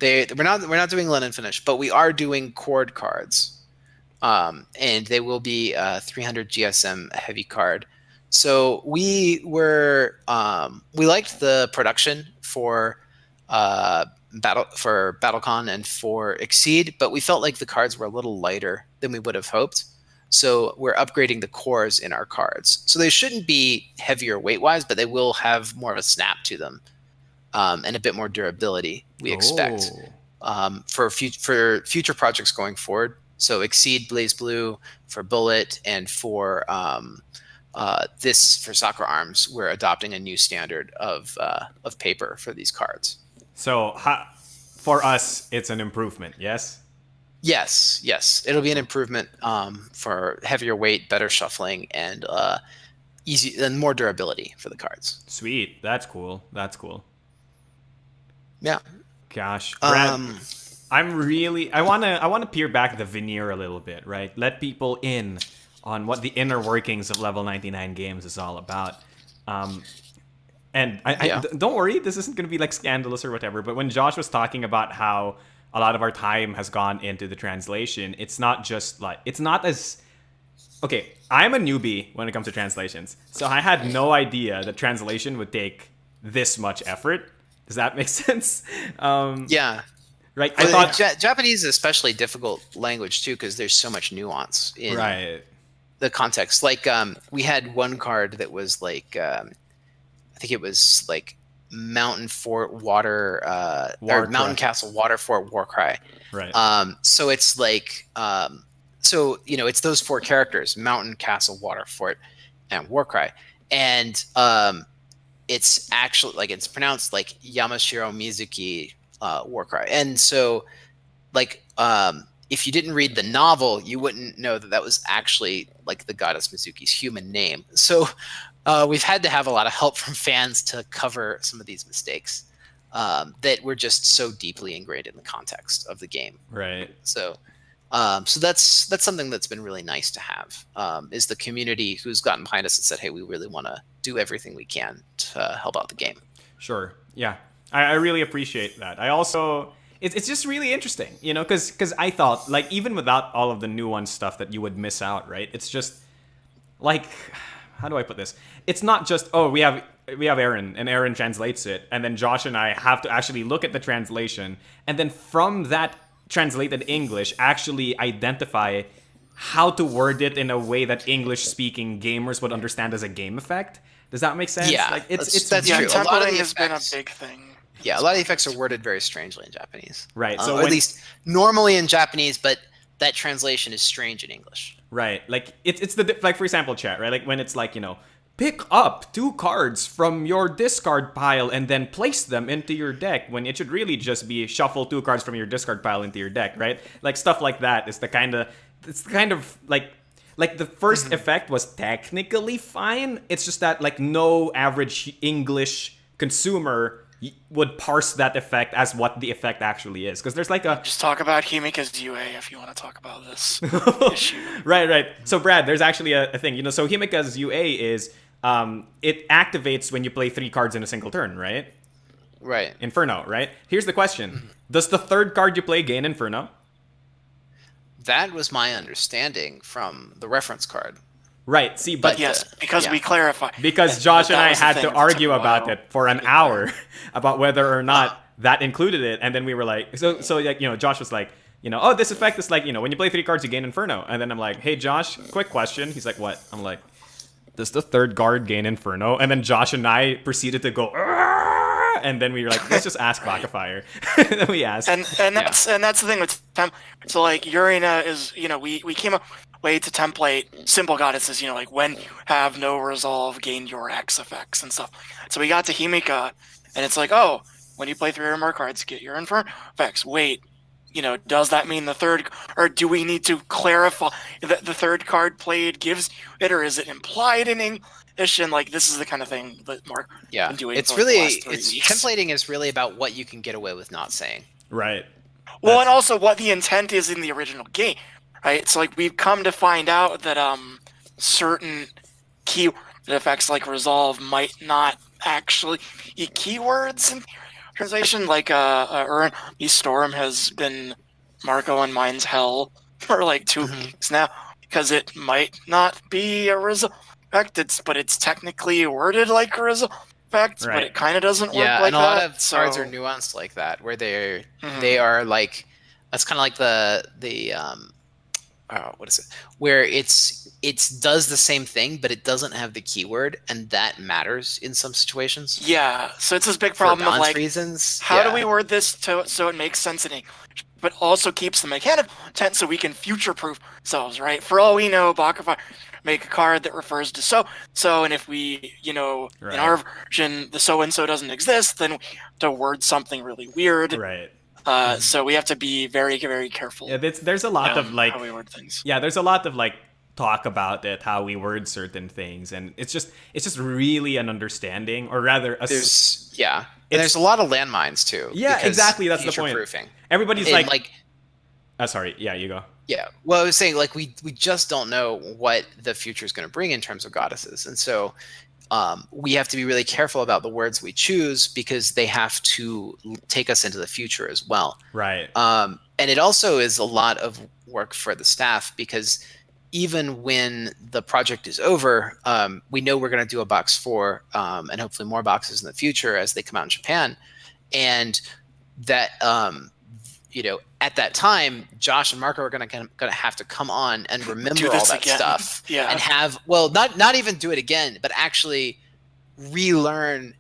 We're not doing linen finish, but we are doing cord cards, and they will be 300 GSM heavy card. So we liked the production for BattleCon and for Exceed, but we felt like the cards were a little lighter than we would have hoped. So we're upgrading the cores in our cards. So they shouldn't be heavier weight-wise, but they will have more of a snap to them, and a bit more durability, we expect, for future projects going forward. So Exceed Blaze Blue for Bullet, and for for Sakura Arms, we're adopting a new standard of paper for these cards. So for us, it's an improvement, yes? Yes, it'll be an improvement for heavier weight, better shuffling, and easy and more durability for the cards. Sweet. That's cool. Yeah. Gosh, Brad, I wanna peel back the veneer a little bit, right? Let people in on what the inner workings of Level 99 Games is all about. And don't worry, this isn't gonna be like scandalous or whatever, but when Josh was talking about how a lot of our time has gone into the translation, it's not as okay, I'm a newbie when it comes to translations, so I had no idea that translation would take this much effort. Does that make sense? Yeah. Right. Well, I thought Japanese is an especially difficult language too, because there's so much nuance in the context. Like we had one card that was like I think it was like Mountain Fort Water or Mountain Castle Water Fort Warcry. Right. So it's like so it's those four characters: Mountain, Castle, Water Fort, and Warcry. And it's actually like it's pronounced like Yamashiro Mizuki Warcry. And so like if you didn't read the novel, you wouldn't know that was actually like the goddess Mizuki's human name. So we've had to have a lot of help from fans to cover some of these mistakes that were just so deeply ingrained in the context of the game. Right. So so that's something that's been really nice to have, is the community who's gotten behind us and said, hey, we really want to do everything we can to help out the game. Sure. Yeah. I really appreciate that. I also, it's just really interesting, because I thought, like, even without all of the nuanced stuff that you would miss out, right? It's just, like, how do I put this? It's not just, oh, we have Aaron, and Aaron translates it, and then Josh and I have to actually look at the translation, and then from that translated English, actually identify how to word it in a way that English-speaking gamers would understand as a game effect. Does that make sense? Yeah, like it's that's Yeah, true. A lot of templating the has been a effects- big thing. Yeah, a lot of the effects are worded very strangely in Japanese. Right. Or So at least normally in Japanese, but that translation is strange in English. right, like it's the like, for example, chat, right? Like when it's like, pick up 2 cards from your discard pile and then place them into your deck, when it should really just be shuffle 2 cards from your discard pile into your deck, right? Like stuff like that is the kind of like the first effect was technically fine. It's just that like no average English consumer would parse that effect as what the effect actually is, because there's like a Just talk about Himika's UA if you want to talk about this issue. right. So Brad, there's actually a thing, so Himika's UA is it activates when you play 3 cards in a single turn, right? Right. Inferno, right? Here's the question: does the 3rd card you play gain Inferno? That was my understanding from the reference card. Right. See, But but yes, because yeah. we clarify. because Josh and that I was the had thing to that argue took a about while. it for an hour about whether or not that included it, and then we were like, so like, Josh was like, oh, this effect is like, when you play 3 cards you gain Inferno, and then I'm like, hey Josh, quick question. He's like, what? I'm like, does the 3rd card gain Inferno? And then Josh and I proceeded to go, "Argh!" And then we were like, let's just ask Bakafire. And then we asked, And that's the thing with so like Urina is, we came up way to template simple goddesses, like when you have no resolve, gain your X effects and stuff. So we got to Himika, and it's like, oh, when you play 3 or more cards, get your Inferno effects. Wait, does that mean the 3rd, or do we need to clarify that the 3rd card played gives it, or is it implied in English? And like, this is the kind of thing that Mark Yeah. been doing It's for like, the really last 3 weeks. templating is really about what you can get away with not saying. right. Well, and also what the intent is in the original game, right? So like we've come to find out that certain keyword effects like resolve might not actually be keywords in translation. Like Urn Storm has been Marco and mine's hell for like 2 weeks now, because it might not be a resolve effect, but it's technically worded like a resolve effect, but Right. it kind of doesn't work Yeah, like and a lot that. of cards are nuanced like that, where they are like, that's kind of like the what is it? Where it does the same thing, but it doesn't have the keyword, and that matters in some situations. Yeah, so it's this big For problem of balance like, reasons. how do Yeah. we word this so it makes sense in English, but also keeps the mechanical intent so we can future-proof ourselves, right? For all we know, Bakafire make a card that refers to so, and if we, in our version, the so-and-so doesn't exist, then we have to word something really weird. Right. So we have to be very, very careful. Yeah, there's a lot of like, how we word things. yeah, there's a lot of like talk about it, how we word certain things, and it's just really an understanding, or rather a And there's a lot of landmines too. Yeah, because exactly, that's the point. future-proofing. Everybody's And, like sorry, yeah, you go. Yeah. Well, I was saying, like, we just don't know what the future is going to bring in terms of goddesses. And so we have to be really careful about the words we choose, because they have to take us into the future as well. Right. And it also is a lot of work for the staff, because even when the project is over, we know we're going to do a box 4 and hopefully more boxes in the future as they come out in Japan. And that, at that time, Josh and Marco are going to have to come on and remember all that again. stuff, Yeah. and have not even do it again, but actually relearn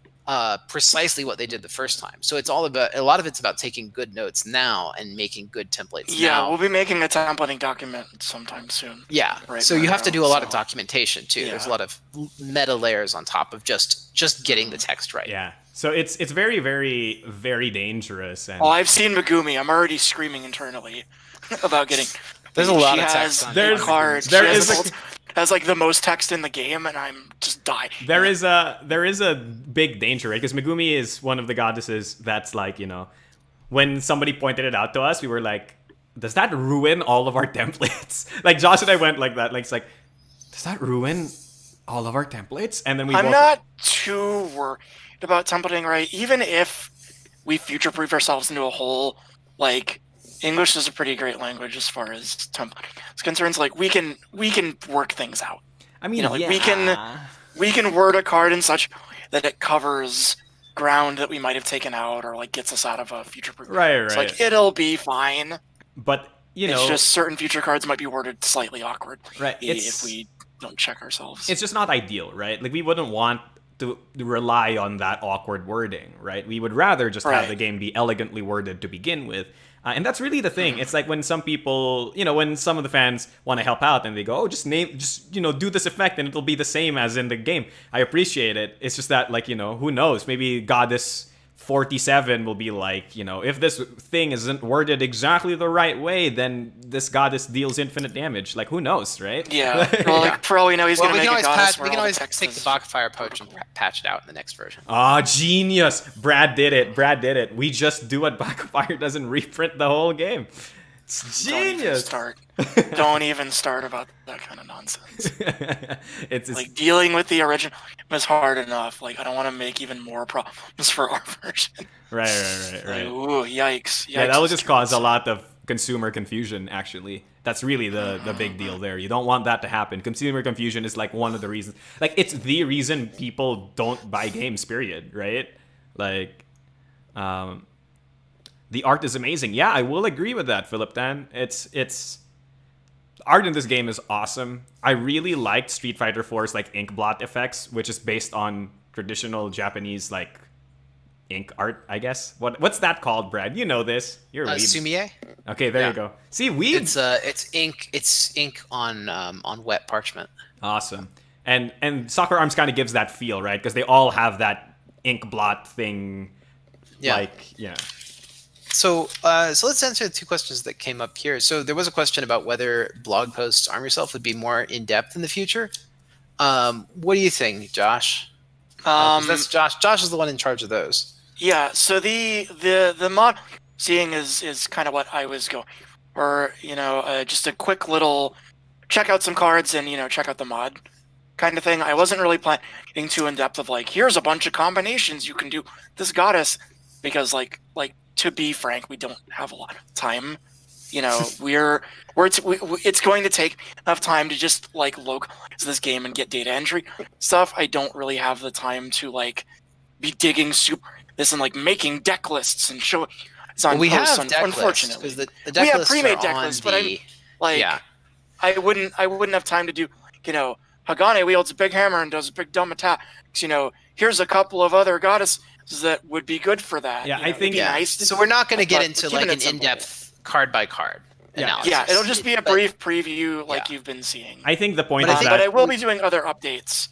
precisely what they did the first time. So it's a lot of it's about taking good notes now and making good templates. Yeah, now. we'll be making a templating document sometime soon. Yeah. Right So you have to now, do a lot of so- documentation too. Yeah. There's a lot of meta layers on top of just getting the text right. Yeah. So it's very, very, very dangerous. And Oh, I've seen Megumi. I'm already screaming internally about getting. There's a lot she of has text on the There's- card. there She has is the- has like the most text in the game, and I'm just dying. there is a big danger, right? Because Megumi is one of the goddesses that's like, when somebody pointed it out to us, we were like, does that ruin all of our templates? Like Josh and I went like that. Like, it's like, does that ruin all of our templates? And then we I'm both, not too worried about templating, right? Even if we future-proof ourselves into a whole, like, English is a pretty great language as far as templating is concerned. Like, we can work things out. I mean, like yeah. we can word a card in such that it covers ground that we might have taken out, or like gets us out of a future proof. Right. So like it'll be fine. But It's just certain future cards might be worded slightly awkward, right? If we don't check ourselves. It's just not ideal, right? Like we wouldn't want to rely on that awkward wording, right? We would rather just have the game be elegantly worded to begin with. And that's really the thing. It's like when some people, when some of the fans want to help out and they go, oh, just do this effect and it'll be the same as in the game. I appreciate it. It's just that, like, who knows? Maybe Goddess 47 will be like, if this thing isn't worded exactly the right way, then this goddess deals infinite damage. Like, who knows, right? Yeah. Well, like, for all we know, he's going to make a goddess. We can always take the Bakafire approach and patch it out in the next version. Ah, genius! Brad did it. We just do what Bakafire doesn't reprint the whole game. It's genius. Don't even start about that kind of nonsense. it's like dealing with the original is hard enough. Like I don't want to make even more problems for our version. Right. Like, ooh, yikes! Yeah, that will just cause a lot of consumer confusion. Actually, that's really the big deal there. You don't want that to happen. Consumer confusion is like one of the reasons. Like it's the reason people don't buy games. Period. Right? Like, the art is amazing. Yeah, I will agree with that, Philip Dan. It's art in this game is awesome. I really liked Street Fighter 4's like ink blot effects, which is based on traditional Japanese like ink art, I guess. What's that called, Brad? You know this. You're a lead. Sumie. Okay, there you go. See, it's ink. It's ink on wet parchment. Awesome. And Sakura Arms kind of gives that feel, right? Because they all have that ink blot thing. Yeah. So let's answer the two questions that came up here. So there was a question about whether blog posts Arm Yourself would be more in depth in the future. What do you think, Josh? That's Josh. Josh is the one in charge of those. Yeah. So the mod seeing is kind of what I was going, or just a quick little check out some cards and check out the mod kind of thing. I wasn't really getting too in depth of like here's a bunch of combinations you can do this goddess, because like to be frank, we don't have a lot of time. It's going to take enough time to just like localize this game and get data entry stuff. I don't really have the time to like be digging this and like making deck lists and show it's on we posts, have deck unfortunately. Lists, the deck we have lists pre-made deck lists, but I'm like I wouldn't have time to do Hagane wields a big hammer and does a big dumb attack. Here's a couple of other goddesses that would be good for that. Yeah, I think nice. So we're not going to get into like an in-depth card by card analysis. Yeah, it'll just be a brief preview like you've been seeing. I think the point is that... But I will be doing other updates.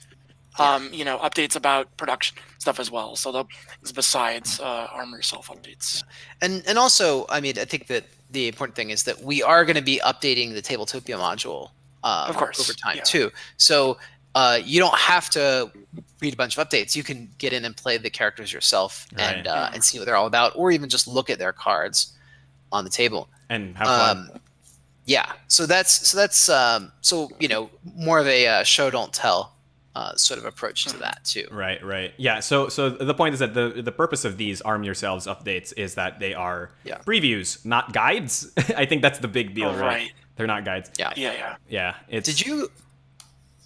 Updates about production stuff as well. So things besides Arm Yourself updates. And also, I mean, I think that the important thing is that we are going to be updating the Tabletopia module of course, over time too. So you don't have to read a bunch of updates. You can get in and play the characters yourself and see what they're all about, or even just look at their cards on the table and have fun. Yeah, so that's more of a show don't tell sort of approach to that too. Right. Yeah. So the point is that the purpose of these Arm Yourselves updates is that they are previews, not guides. I think that's the big deal, right? They're not guides. Yeah. Did you?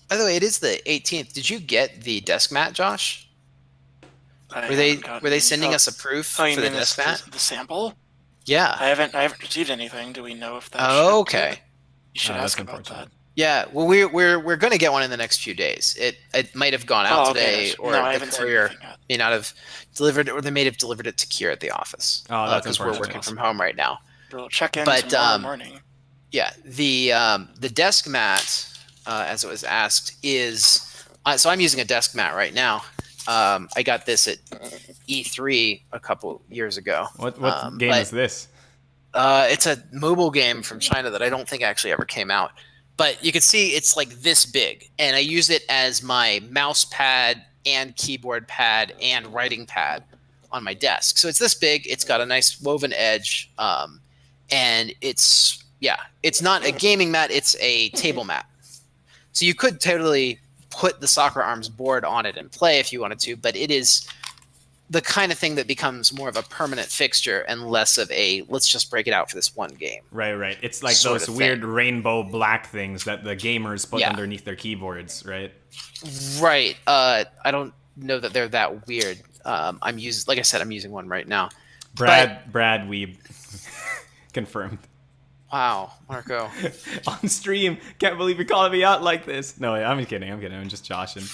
By the way, it is the 18th. Did you get the desk mat, Josh? Were they sending us a proof for the desk mat? The sample? Yeah. I haven't received anything. Do we know if that? Oh, okay. You should ask about that. Yeah, well, we're going to get one in the next few days. It might have gone out today, or the courier may not have delivered it, or they may have delivered it to Kier at the office. Oh, that's because we're working from home right now. We'll check in tomorrow morning. Yeah, the desk mat, as it was asked, is so I'm using a desk mat right now. I got this at E3 a couple years ago. What game is this? It's a mobile game from China that I don't think actually ever came out. But you can see it's like this big, and I use it as my mouse pad and keyboard pad and writing pad on my desk. So it's this big. It's got a nice woven edge, and it's not a gaming mat. It's a table mat. So you could totally put the Sakura Arms board on it and play if you wanted to, but it is the kind of thing that becomes more of a permanent fixture and less of a let's just break it out for this one game. Right. It's like sort those of weird thing. rainbow black things that the gamers put Yeah. underneath their keyboards, right? Right. I don't know that they're that weird. I'm using one right now. Brad Weeb confirmed. Wow, Marco. On stream. Can't believe you're calling me out like this. No, I'm kidding. I'm just joshing.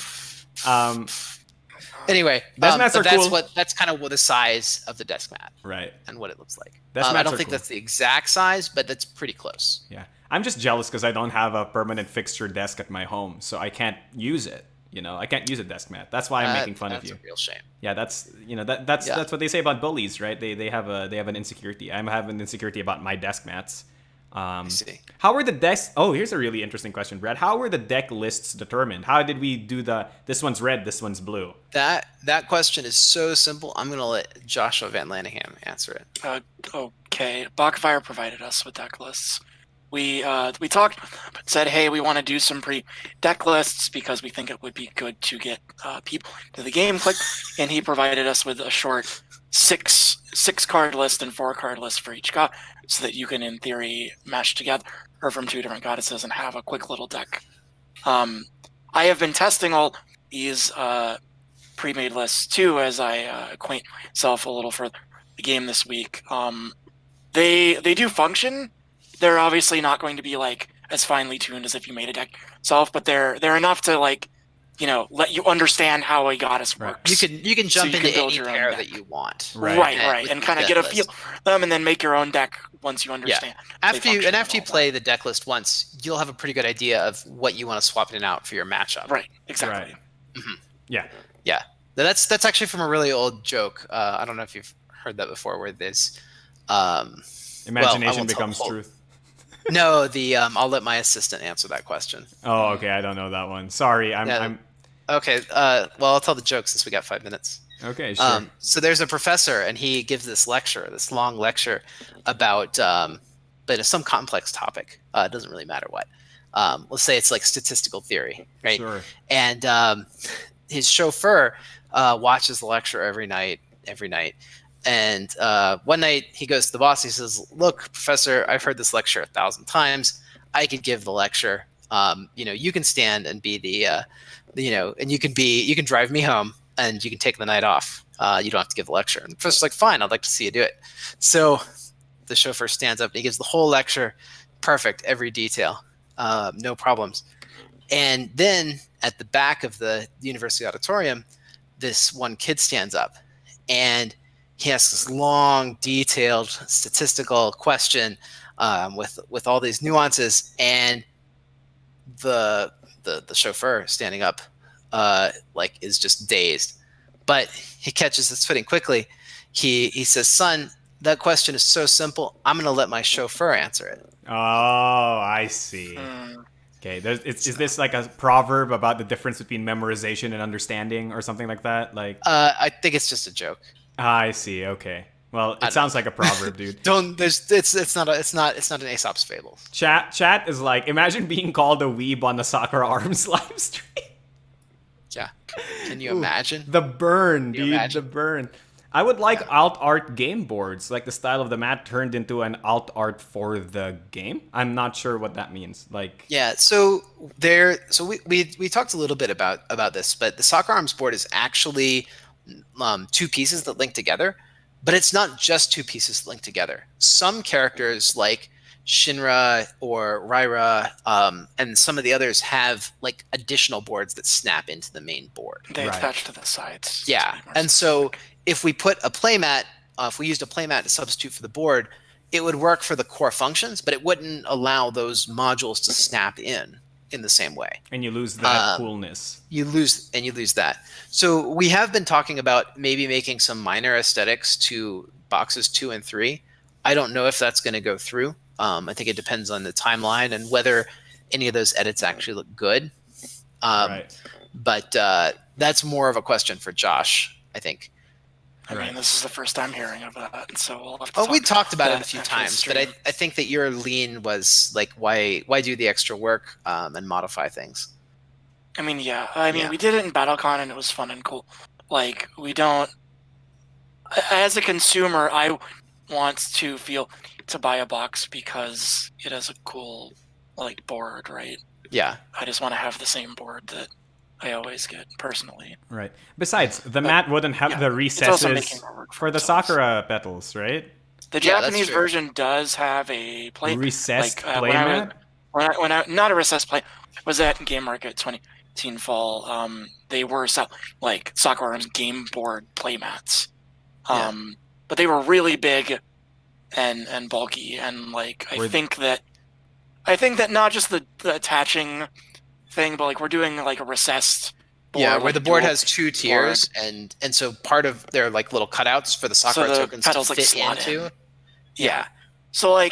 Anyway, desk mats are cool. That's kind of what the size of the desk mat, right, and what it looks like. Desk I mats don't are think cool. that's the exact size, but that's pretty close. Yeah, I'm just jealous because I don't have a permanent fixture desk at my home, so I can't use it. I can't use a desk mat. That's why I'm making fun of you. That's a real shame. Yeah, that's that's what they say about bullies, right? They have an insecurity. I have an insecurity about my desk mats. I see. How were the decks? Oh, here's a really interesting question, Brad. How were the deck lists determined? How did we do this one's red, this one's blue? That question is so simple. I'm going to let Joshua Van Lanningham answer it. Okay. Bakafire provided us with deck lists. We talked, said, hey, we want to do some pre-deck lists because we think it would be good to get people to the game quick. And he provided us with a short six card list and 4 card list for each god, so that you can, in theory, mash together or from 2 different goddesses and have a quick little deck. I have been testing all these pre-made lists too as I acquaint myself a little for the game this week. They do function. They're obviously not going to be like as finely tuned as if you made a deck yourself, but they're enough to let you understand how a goddess works. You can jump into any pair that you want. Right. And kind of get a feel for them and then make your own deck once you understand. Yeah. After you play the deck list once, you'll have a pretty good idea of what you want to swap in and out for your matchup. Right. Exactly. Right. Mm-hmm. Yeah. That's actually from a really old joke. I don't know if you've heard that before, where there's imagination becomes truth. No, I'll let my assistant answer that question. Oh, okay. I don't know that one. Sorry, I'm. Okay. Well, I'll tell the joke since we got 5 minutes. Okay, sure. So there's a professor, and he gives this long lecture about, but some complex topic. It doesn't really matter what. Let's say it's like statistical theory, right? Sure. And his chauffeur watches the lecture every night. And one night he goes to the boss. He says, "Look, professor, I've heard this lecture 1,000 times. I could give the lecture. You can stand and be the, and you can drive me home, and you can take the night off. You don't have to give the lecture." And the professor's like, "Fine, I'd like to see you do it." So the chauffeur stands up and he gives the whole lecture, perfect, every detail, no problems. And then at the back of the university auditorium, this one kid stands up, and he asks this long, detailed statistical question with all these nuances, and the chauffeur standing up is just dazed, but he catches his footing quickly. He says, "Son, that question is so simple. I'm going to let my chauffeur answer it." Oh, I see. Okay, is this like a proverb about the difference between memorization and understanding, or something like that? Like, I think it's just a joke. I see. Okay. Well, it sounds like a proverb, dude. It's not an Aesop's fable. Chat is like, imagine being called a weeb on the Sakura Arms live stream. Yeah. Can you imagine? The burn, dude. The burn. I would like alt art game boards, like the style of the mat turned into an alt art for the game. I'm not sure what that means. Like, yeah. So we talked a little bit about this, but the Sakura Arms board is actually 2 pieces that link together, but it's not just 2 pieces linked together. Some characters like Shinra or Raira and some of the others have like additional boards that snap into the main board. They attach to the sides. Yeah, and so if we put a playmat, if we used a playmat to substitute for the board, it would work for the core functions, but it wouldn't allow those modules to snap in the same way. And you lose that coolness. You lose that. So we have been talking about maybe making some minor aesthetics to boxes 2 and 3. I don't know if that's going to go through. I think it depends on the timeline and whether any of those edits actually look good. But that's more of a question for Josh, I think. I mean, this is the first time hearing of that, so we'll have to we talked about it a few times, but I think that your lean was like, why do the extra work and modify things? I mean, yeah. We did it in BattleCon, and it was fun and cool. Like, we don't as a consumer, I want to feel to buy a box because it has a cool board, right? Yeah. I just want to have the same board that I always get personally. Right. Besides, the mat wouldn't have the it's also making recesses it work for the itself. Sakura petals, right? The Yeah, that's Japanese true. version does have a plate Recessed play when mat? when I not a recessed plate was at Game Market 2018 fall. They were Sakura Arms game board play mats. But they were really big and bulky, and I think that not just the attaching thing, but we're doing a recessed board, where the board has two tiers, and so part of their little cutouts for the Sakura tokens petals to fit slot into. in. Yeah. So I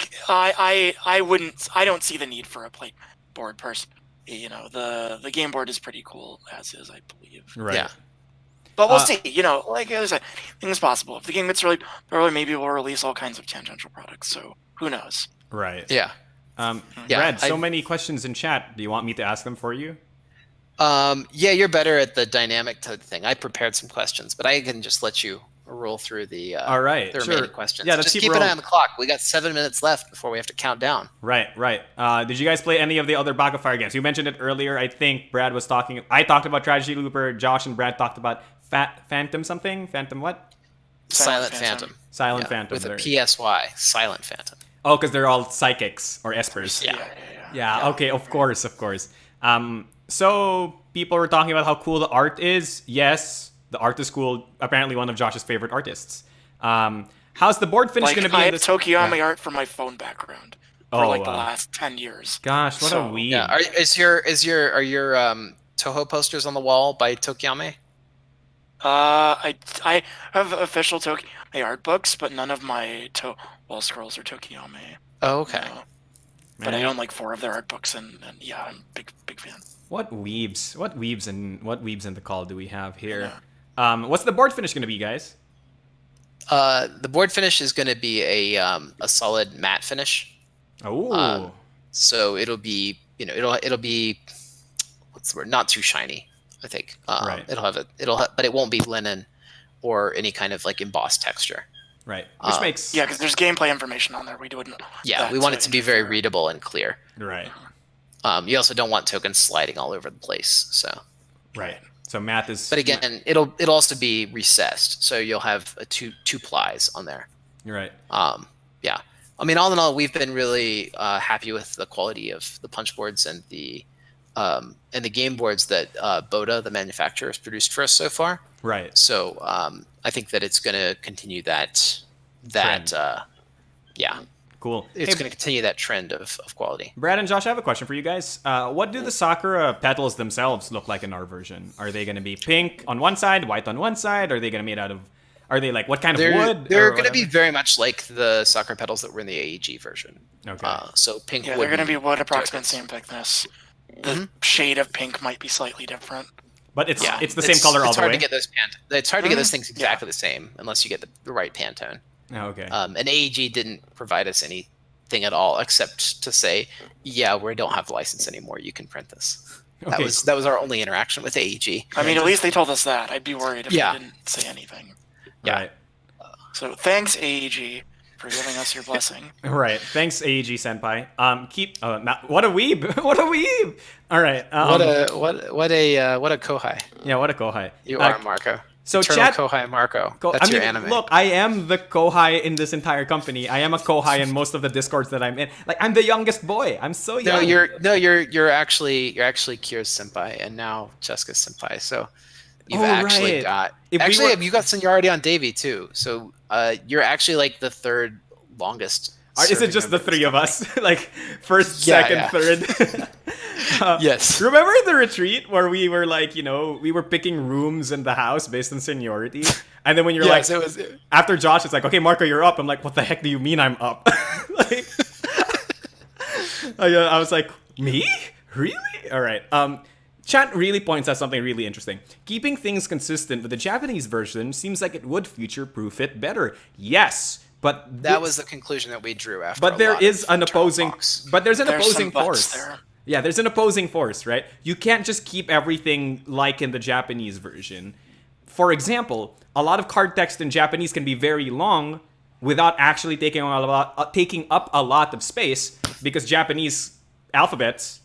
don't see the need for a plate board person. The game board is pretty cool as is, I believe. Right. Yeah. But we'll see. Like I said, things possible. If the game gets really popular, maybe we'll release all kinds of tangential products. So who knows? Right. Yeah. Brad, so many questions in chat. Do you want me to ask them for you? Yeah, you're better at the dynamic type thing. I prepared some questions, but I can just let you roll through the all right, the remaining questions. Yeah, just keep an eye on the clock. We got 7 minutes left before we have to count down. Right. Did you guys play any of the other Bakafire games? You mentioned it earlier. I think Brad was talking. I talked about Tragedy Looper. Josh and Brad talked about Phantom something. Phantom what? Silent Phantom. Silent Phantom. With a PSY. Silent Phantom. Oh, because they're all psychics or espers. Yeah. Okay. Of course. So people were talking about how cool the art is. Yes, the art is cool. Apparently, one of Josh's favorite artists. How's the board finish going to be? I have Tokiyami art for my phone background for the last 10 years. Gosh, what a weeb. Yeah. Are your Toho posters on the wall by Tokiyami? I have official Tokiyami art books, but none of my wall scrolls are Tokiyami. Oh, okay. But I own 4 of their art books, and yeah, I'm a big fan. What weebs in the call do we have here? What's the board finish going to be, guys? The board finish is going to be a solid matte finish. Oh. So it'll be it'll be what's the word? Not too shiny, I think. Right. But it won't be linen or any kind of embossed texture. Right. Which makes because there's gameplay information on there. We wouldn't. Yeah, we want it to be very readable and clear. Right. You also don't want tokens sliding all over the place. So. Right. So math is. But again, it'll also be recessed, so you'll have two plies on there. You're right. Yeah. I mean, all in all, we've been really happy with the quality of the punch boards and the game boards that Boda, the manufacturer, has produced for us so far. Right. So I think that it's going to continue that yeah. Cool. It's going to continue that trend of quality. Brad and Josh, I have a question for you guys. What do the Sakura petals themselves look like in our version? Are they going to be pink on one side, white on one side? Are they going to be made out of? Are they what kind of wood? They're going to be very much like the Sakura petals that were in the AEG version. Okay. So pink. Yeah, they're going to be wood, approximate same thickness. The shade of pink might be slightly different. But it's the same color all the way. It's hard to get those things exactly the same unless you get the right Pantone. Oh, okay. And AEG didn't provide us anything at all except to say, yeah, we don't have the license anymore. You can print this. Okay. That was our only interaction with AEG. I mean, at least they told us that. I'd be worried if they didn't say anything. Yeah. Right. So thanks, AEG, for giving us your blessing. Right. Thanks, AEG Senpai. What a weeb! What a weeb! All right. What a kohai. Yeah, what a kohai. You are, Marco. So Eternal kohai Marco. That's your anime. Look, I am the kohai in this entire company. I am a kohai in most of the discords that I'm in. I'm the youngest boy. I'm so young. You're actually Kira's senpai and now Cheska's senpai. So you've you got seniority on Davey too. So you're actually the third longest. Is it just the three of us? First, second, third? Yes. Remember the retreat where we were we were picking rooms in the house based on seniority? And then when you're after Josh, it's okay, Marco, you're up. I'm what the heck do you mean I'm up? I was me? Really? All right. Chat really points out something really interesting. Keeping things consistent with the Japanese version seems like it would future-proof it better. Yes. But that was the conclusion that we drew after. But there's an opposing force. There. Yeah, there's an opposing force, right? You can't just keep everything like in the Japanese version. for example, a lot of card text in Japanese can be very long without actually taking up a lot of space, because Japanese alphabets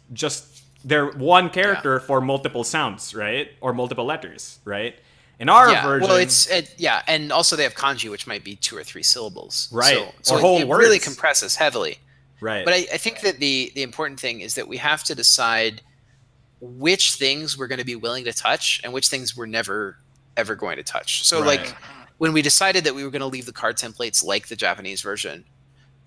they're one character for multiple sounds, right? Or multiple letters, right? In our version, well, and also they have kanji, which might be 2 or 3 syllables, right? So or whole it words. really compresses heavily, right? But I think that the important thing is that we have to decide which things we're going to be willing to touch and which things we're never ever going to touch. So like when we decided that we were going to leave the card templates like the Japanese version,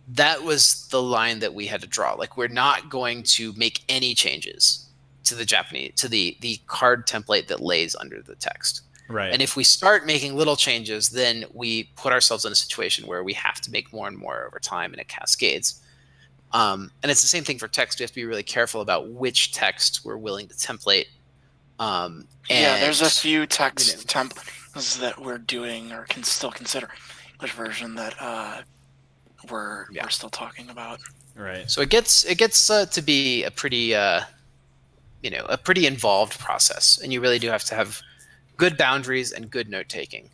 that was the line that we had to draw. Like, we're not going to make any changes to the the card template that lays under the text. Right. And if we start making little changes, then we put ourselves in a situation where we have to make more and more over time, and it cascades. And it's the same thing for text. We have to be really careful about which text we're willing to template. There's a few text templates that we're doing or can still consider English version that we're still talking about. Right. So it gets to be a pretty pretty involved process, and you really do have to have good boundaries and good note taking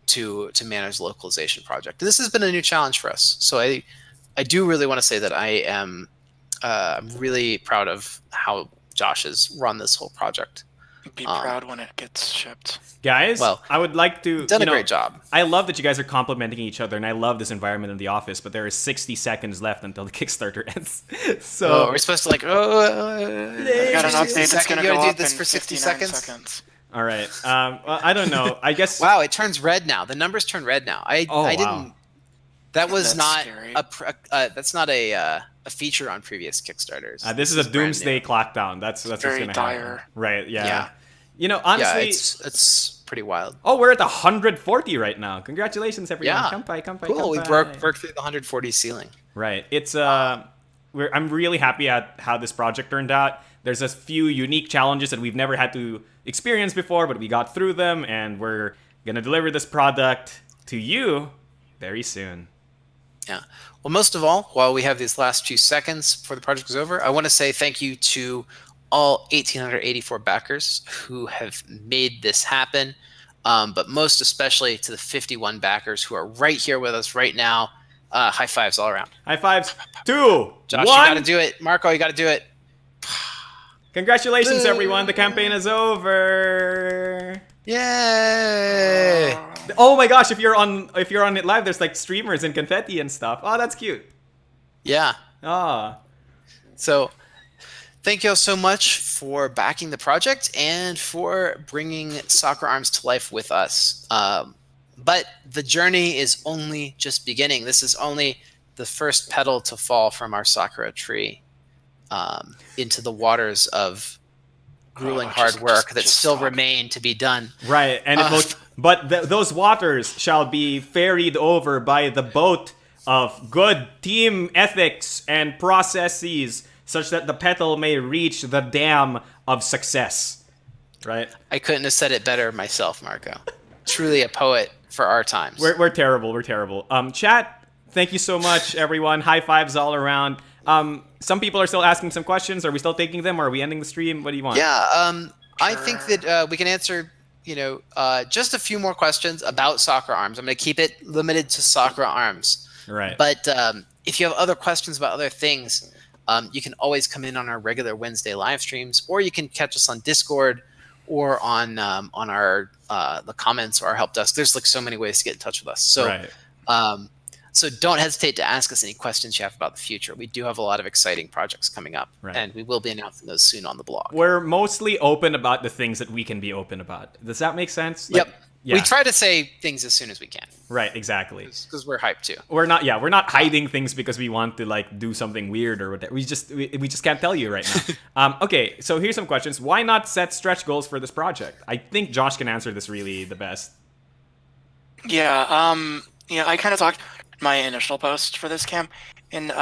to manage the localization project. This has been a new challenge for us. So I do really want to say that I am I'm really proud of how Josh has run this whole project. Be proud when it gets shipped. Guys, I would like to... Done a great job. I love that you guys are complimenting each other, and I love this environment in the office, but there is 60 seconds left until the Kickstarter ends. So we're supposed to I got an update that's going to go up this in for 60 seconds. All right. Well, I don't know. I guess... Wow, it turns red now. The numbers turn red now. I didn't... That was That's not that's not a feature on previous Kickstarters. This is a doomsday clock down. That's what's going to happen. Right, yeah. You know, honestly... it's pretty wild. Oh, we're at 140 right now. Congratulations, everyone. Yeah. Kampai, cool. We broke through the 140 ceiling. Right. It's I'm really happy at how this project turned out. There's a few unique challenges that we've never had to experience before, but we got through them, and we're going to deliver this product to you very soon. Yeah. Well, most of all, while we have these last few seconds before the project is over, I want to say thank you to all 1,884 backers who have made this happen, but most especially to the 51 backers who are right here with us right now. High fives all around. High fives. 2, Josh, 1. You got to do it. Marco, you got to do it. Congratulations, everyone. The campaign is over. Yay! Oh my gosh, if you're on it live, there's like streamers and confetti and stuff. Oh, that's cute. Yeah. So thank you all so much for backing the project and for bringing Sakura Arms to life with us. But the journey is only just beginning. This is only the first petal to fall from our Sakura tree into the waters of grueling hard work that still remain to be done. Right, and those waters shall be ferried over by the boat of good team ethics and processes, such that the petal may reach the dam of success. Right? I couldn't have said it better myself, Marco. Truly a poet for our times. We're terrible. We're terrible. Chat, thank you so much, everyone. High fives all around. Some people are still asking some questions. Are we still taking them, or are we ending the stream? What do you want? Yeah, I think that we can answer, just a few more questions about Sakura Arms. I'm going to keep it limited to Sakura Arms. Right. But if you have other questions about other things, you can always come in on our regular Wednesday live streams, or you can catch us on Discord or on our the comments or our help desk. There's like so many ways to get in touch with us. So. Right. So don't hesitate to ask us any questions you have about the future. We do have a lot of exciting projects coming up, and we will be announcing those soon on the blog. We're mostly open about the things that we can be open about. Does that make sense? Yep. Yeah. We try to say things as soon as we can. Right, exactly. Because we're hyped too. We're not hiding things because we want to like do something weird or whatever. We just can't tell you right now. Okay, so here's some questions. Why not set stretch goals for this project? I think Josh can answer this really the best. Yeah, I kind of talked my initial post for this camp in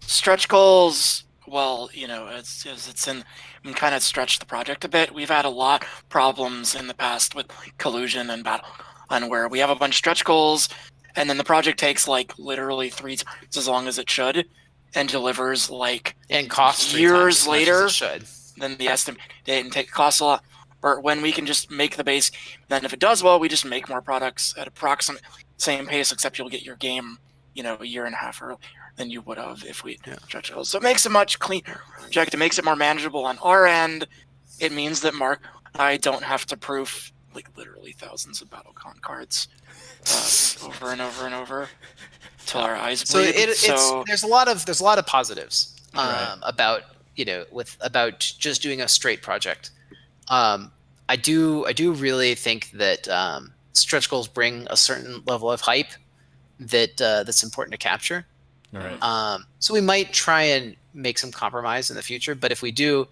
stretch goals. Well, it's kind of stretched the project a bit. We've had a lot of problems in the past with collusion and battle, and where we have a bunch of stretch goals, and then the project takes like literally 3 times as long as it should, and delivers like and costs years 3 times later as much as it should. than the estimate date, and costs a lot or when we can just make the base. Then if it does well, we just make more products at approximate same pace, except you'll get your game, a year and a half earlier than you would have if we stretch goals. So it makes it much cleaner project. It makes it more manageable on our end. It means that Mark and I don't have to proof like literally thousands of BattleCon cards over and over and over till our eyes bleed. There's a lot of positives about about just doing a straight project. I do really think that stretch goals bring a certain level of hype that's important to capture. All right. So we might try and make some compromise in the future, but if we do,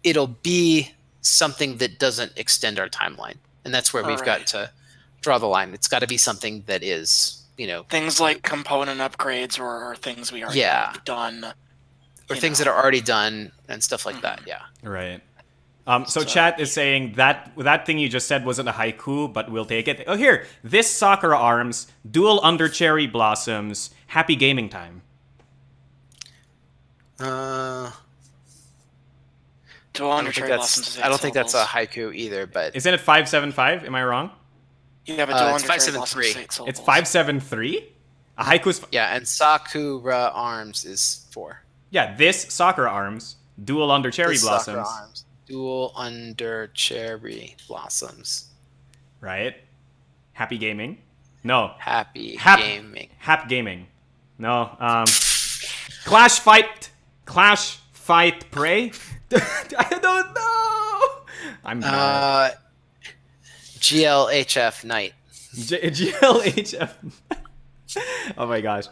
it'll be something that doesn't extend our timeline, and that's where we've got to draw the line. It's got to be something that is, things like component upgrades or things we already have done, or things that are already done and stuff like that. Yeah. Right. So chat is saying that thing you just said wasn't a haiku, but we'll take it. Oh, here, this Sakura Arms, dual under cherry blossoms, happy gaming time. Dual under cherry blossoms. I don't think that's a haiku either, but isn't it 575? Am I wrong? Yeah, but dual it's under cherry blossoms. It's 573. A haiku's. Yeah, and Sakura Arms is 4. Yeah, this Sakura Arms, dual under cherry blossoms. Sakura Arms. Dual under cherry blossoms. Right. Happy gaming. No. Gaming. Hap gaming. No. Clash fight prey. I don't know. I'm bad. GLHF night. GLHF. Oh my gosh.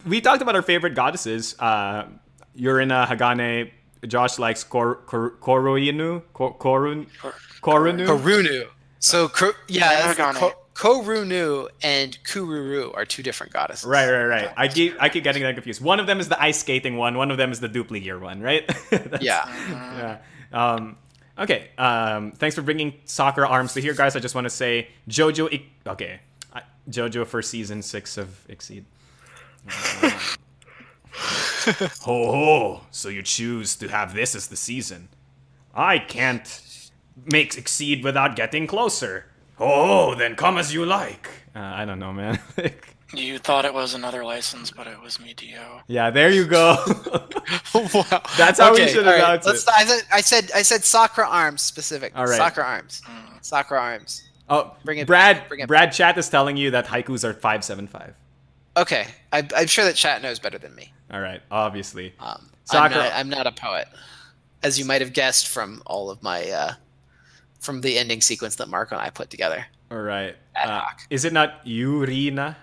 We talked about our favorite goddesses. Yurina, Hagane. Josh likes Korunu. So Korunu and Kururu are 2 different goddesses. Right. I keep getting that confused. One of them is the ice skating one of them is the Dupligear one, right? Yeah. Okay. Thanks for bringing Sakura Arms to here, guys. I just want to say JoJo. JoJo for season 6 of Exceed. Ho, so you choose to have this as the season. I can't make Exceed without getting closer. Oh, then come as you like. I don't know, man. You thought it was another license, but it was me, Dio. Yeah, there you go. Wow. That's how we should announce it. I said Sakura Arms specific. All right. Sakura Arms. Sakura Arms. Oh, bring it. Brad chat is telling you that haikus are 575. Okay, I'm sure that chat knows better than me. All right, obviously. I'm not a poet, as you might have guessed from all of my from the ending sequence that Marco and I put together. All right. Ad hoc. Is it not Yurina?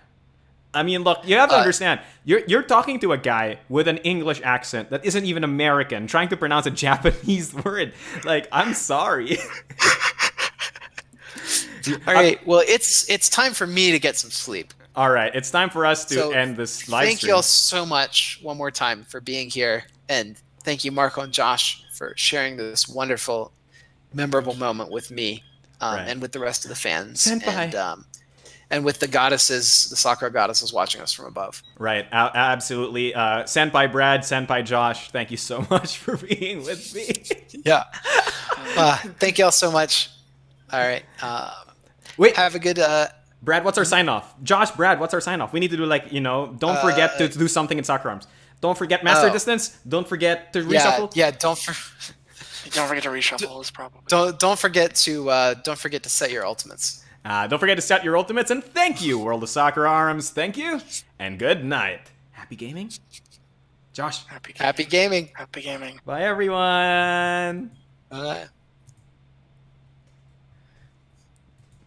I mean, look, you have to understand. You're talking to a guy with an English accent that isn't even American, trying to pronounce a Japanese word. Like, I'm sorry. All right. Well, it's time for me to get some sleep. All right, it's time for us to end this live stream. Thank you all so much one more time for being here, and thank you, Marco and Josh, for sharing this wonderful, memorable moment with me and with the rest of the fans. Senpai. And with the goddesses, the Sakura goddesses watching us from above. Right, absolutely. Senpai Brad, Senpai Josh, thank you so much for being with me. Yeah. Thank you all so much. All right. Wait. Have a good... Brad, what's our sign-off? Josh, Brad, what's our sign-off? We need to do don't forget to do something in Sakura Arms. Don't forget Master Distance. Don't forget to reshuffle. Yeah, don't forget to reshuffle is probably. Don't forget to set your ultimates. Don't forget to set your ultimates, and thank you, World of Sakura Arms. Thank you, and good night. Happy gaming? Josh. Happy gaming. Happy gaming. Bye, everyone. Bye.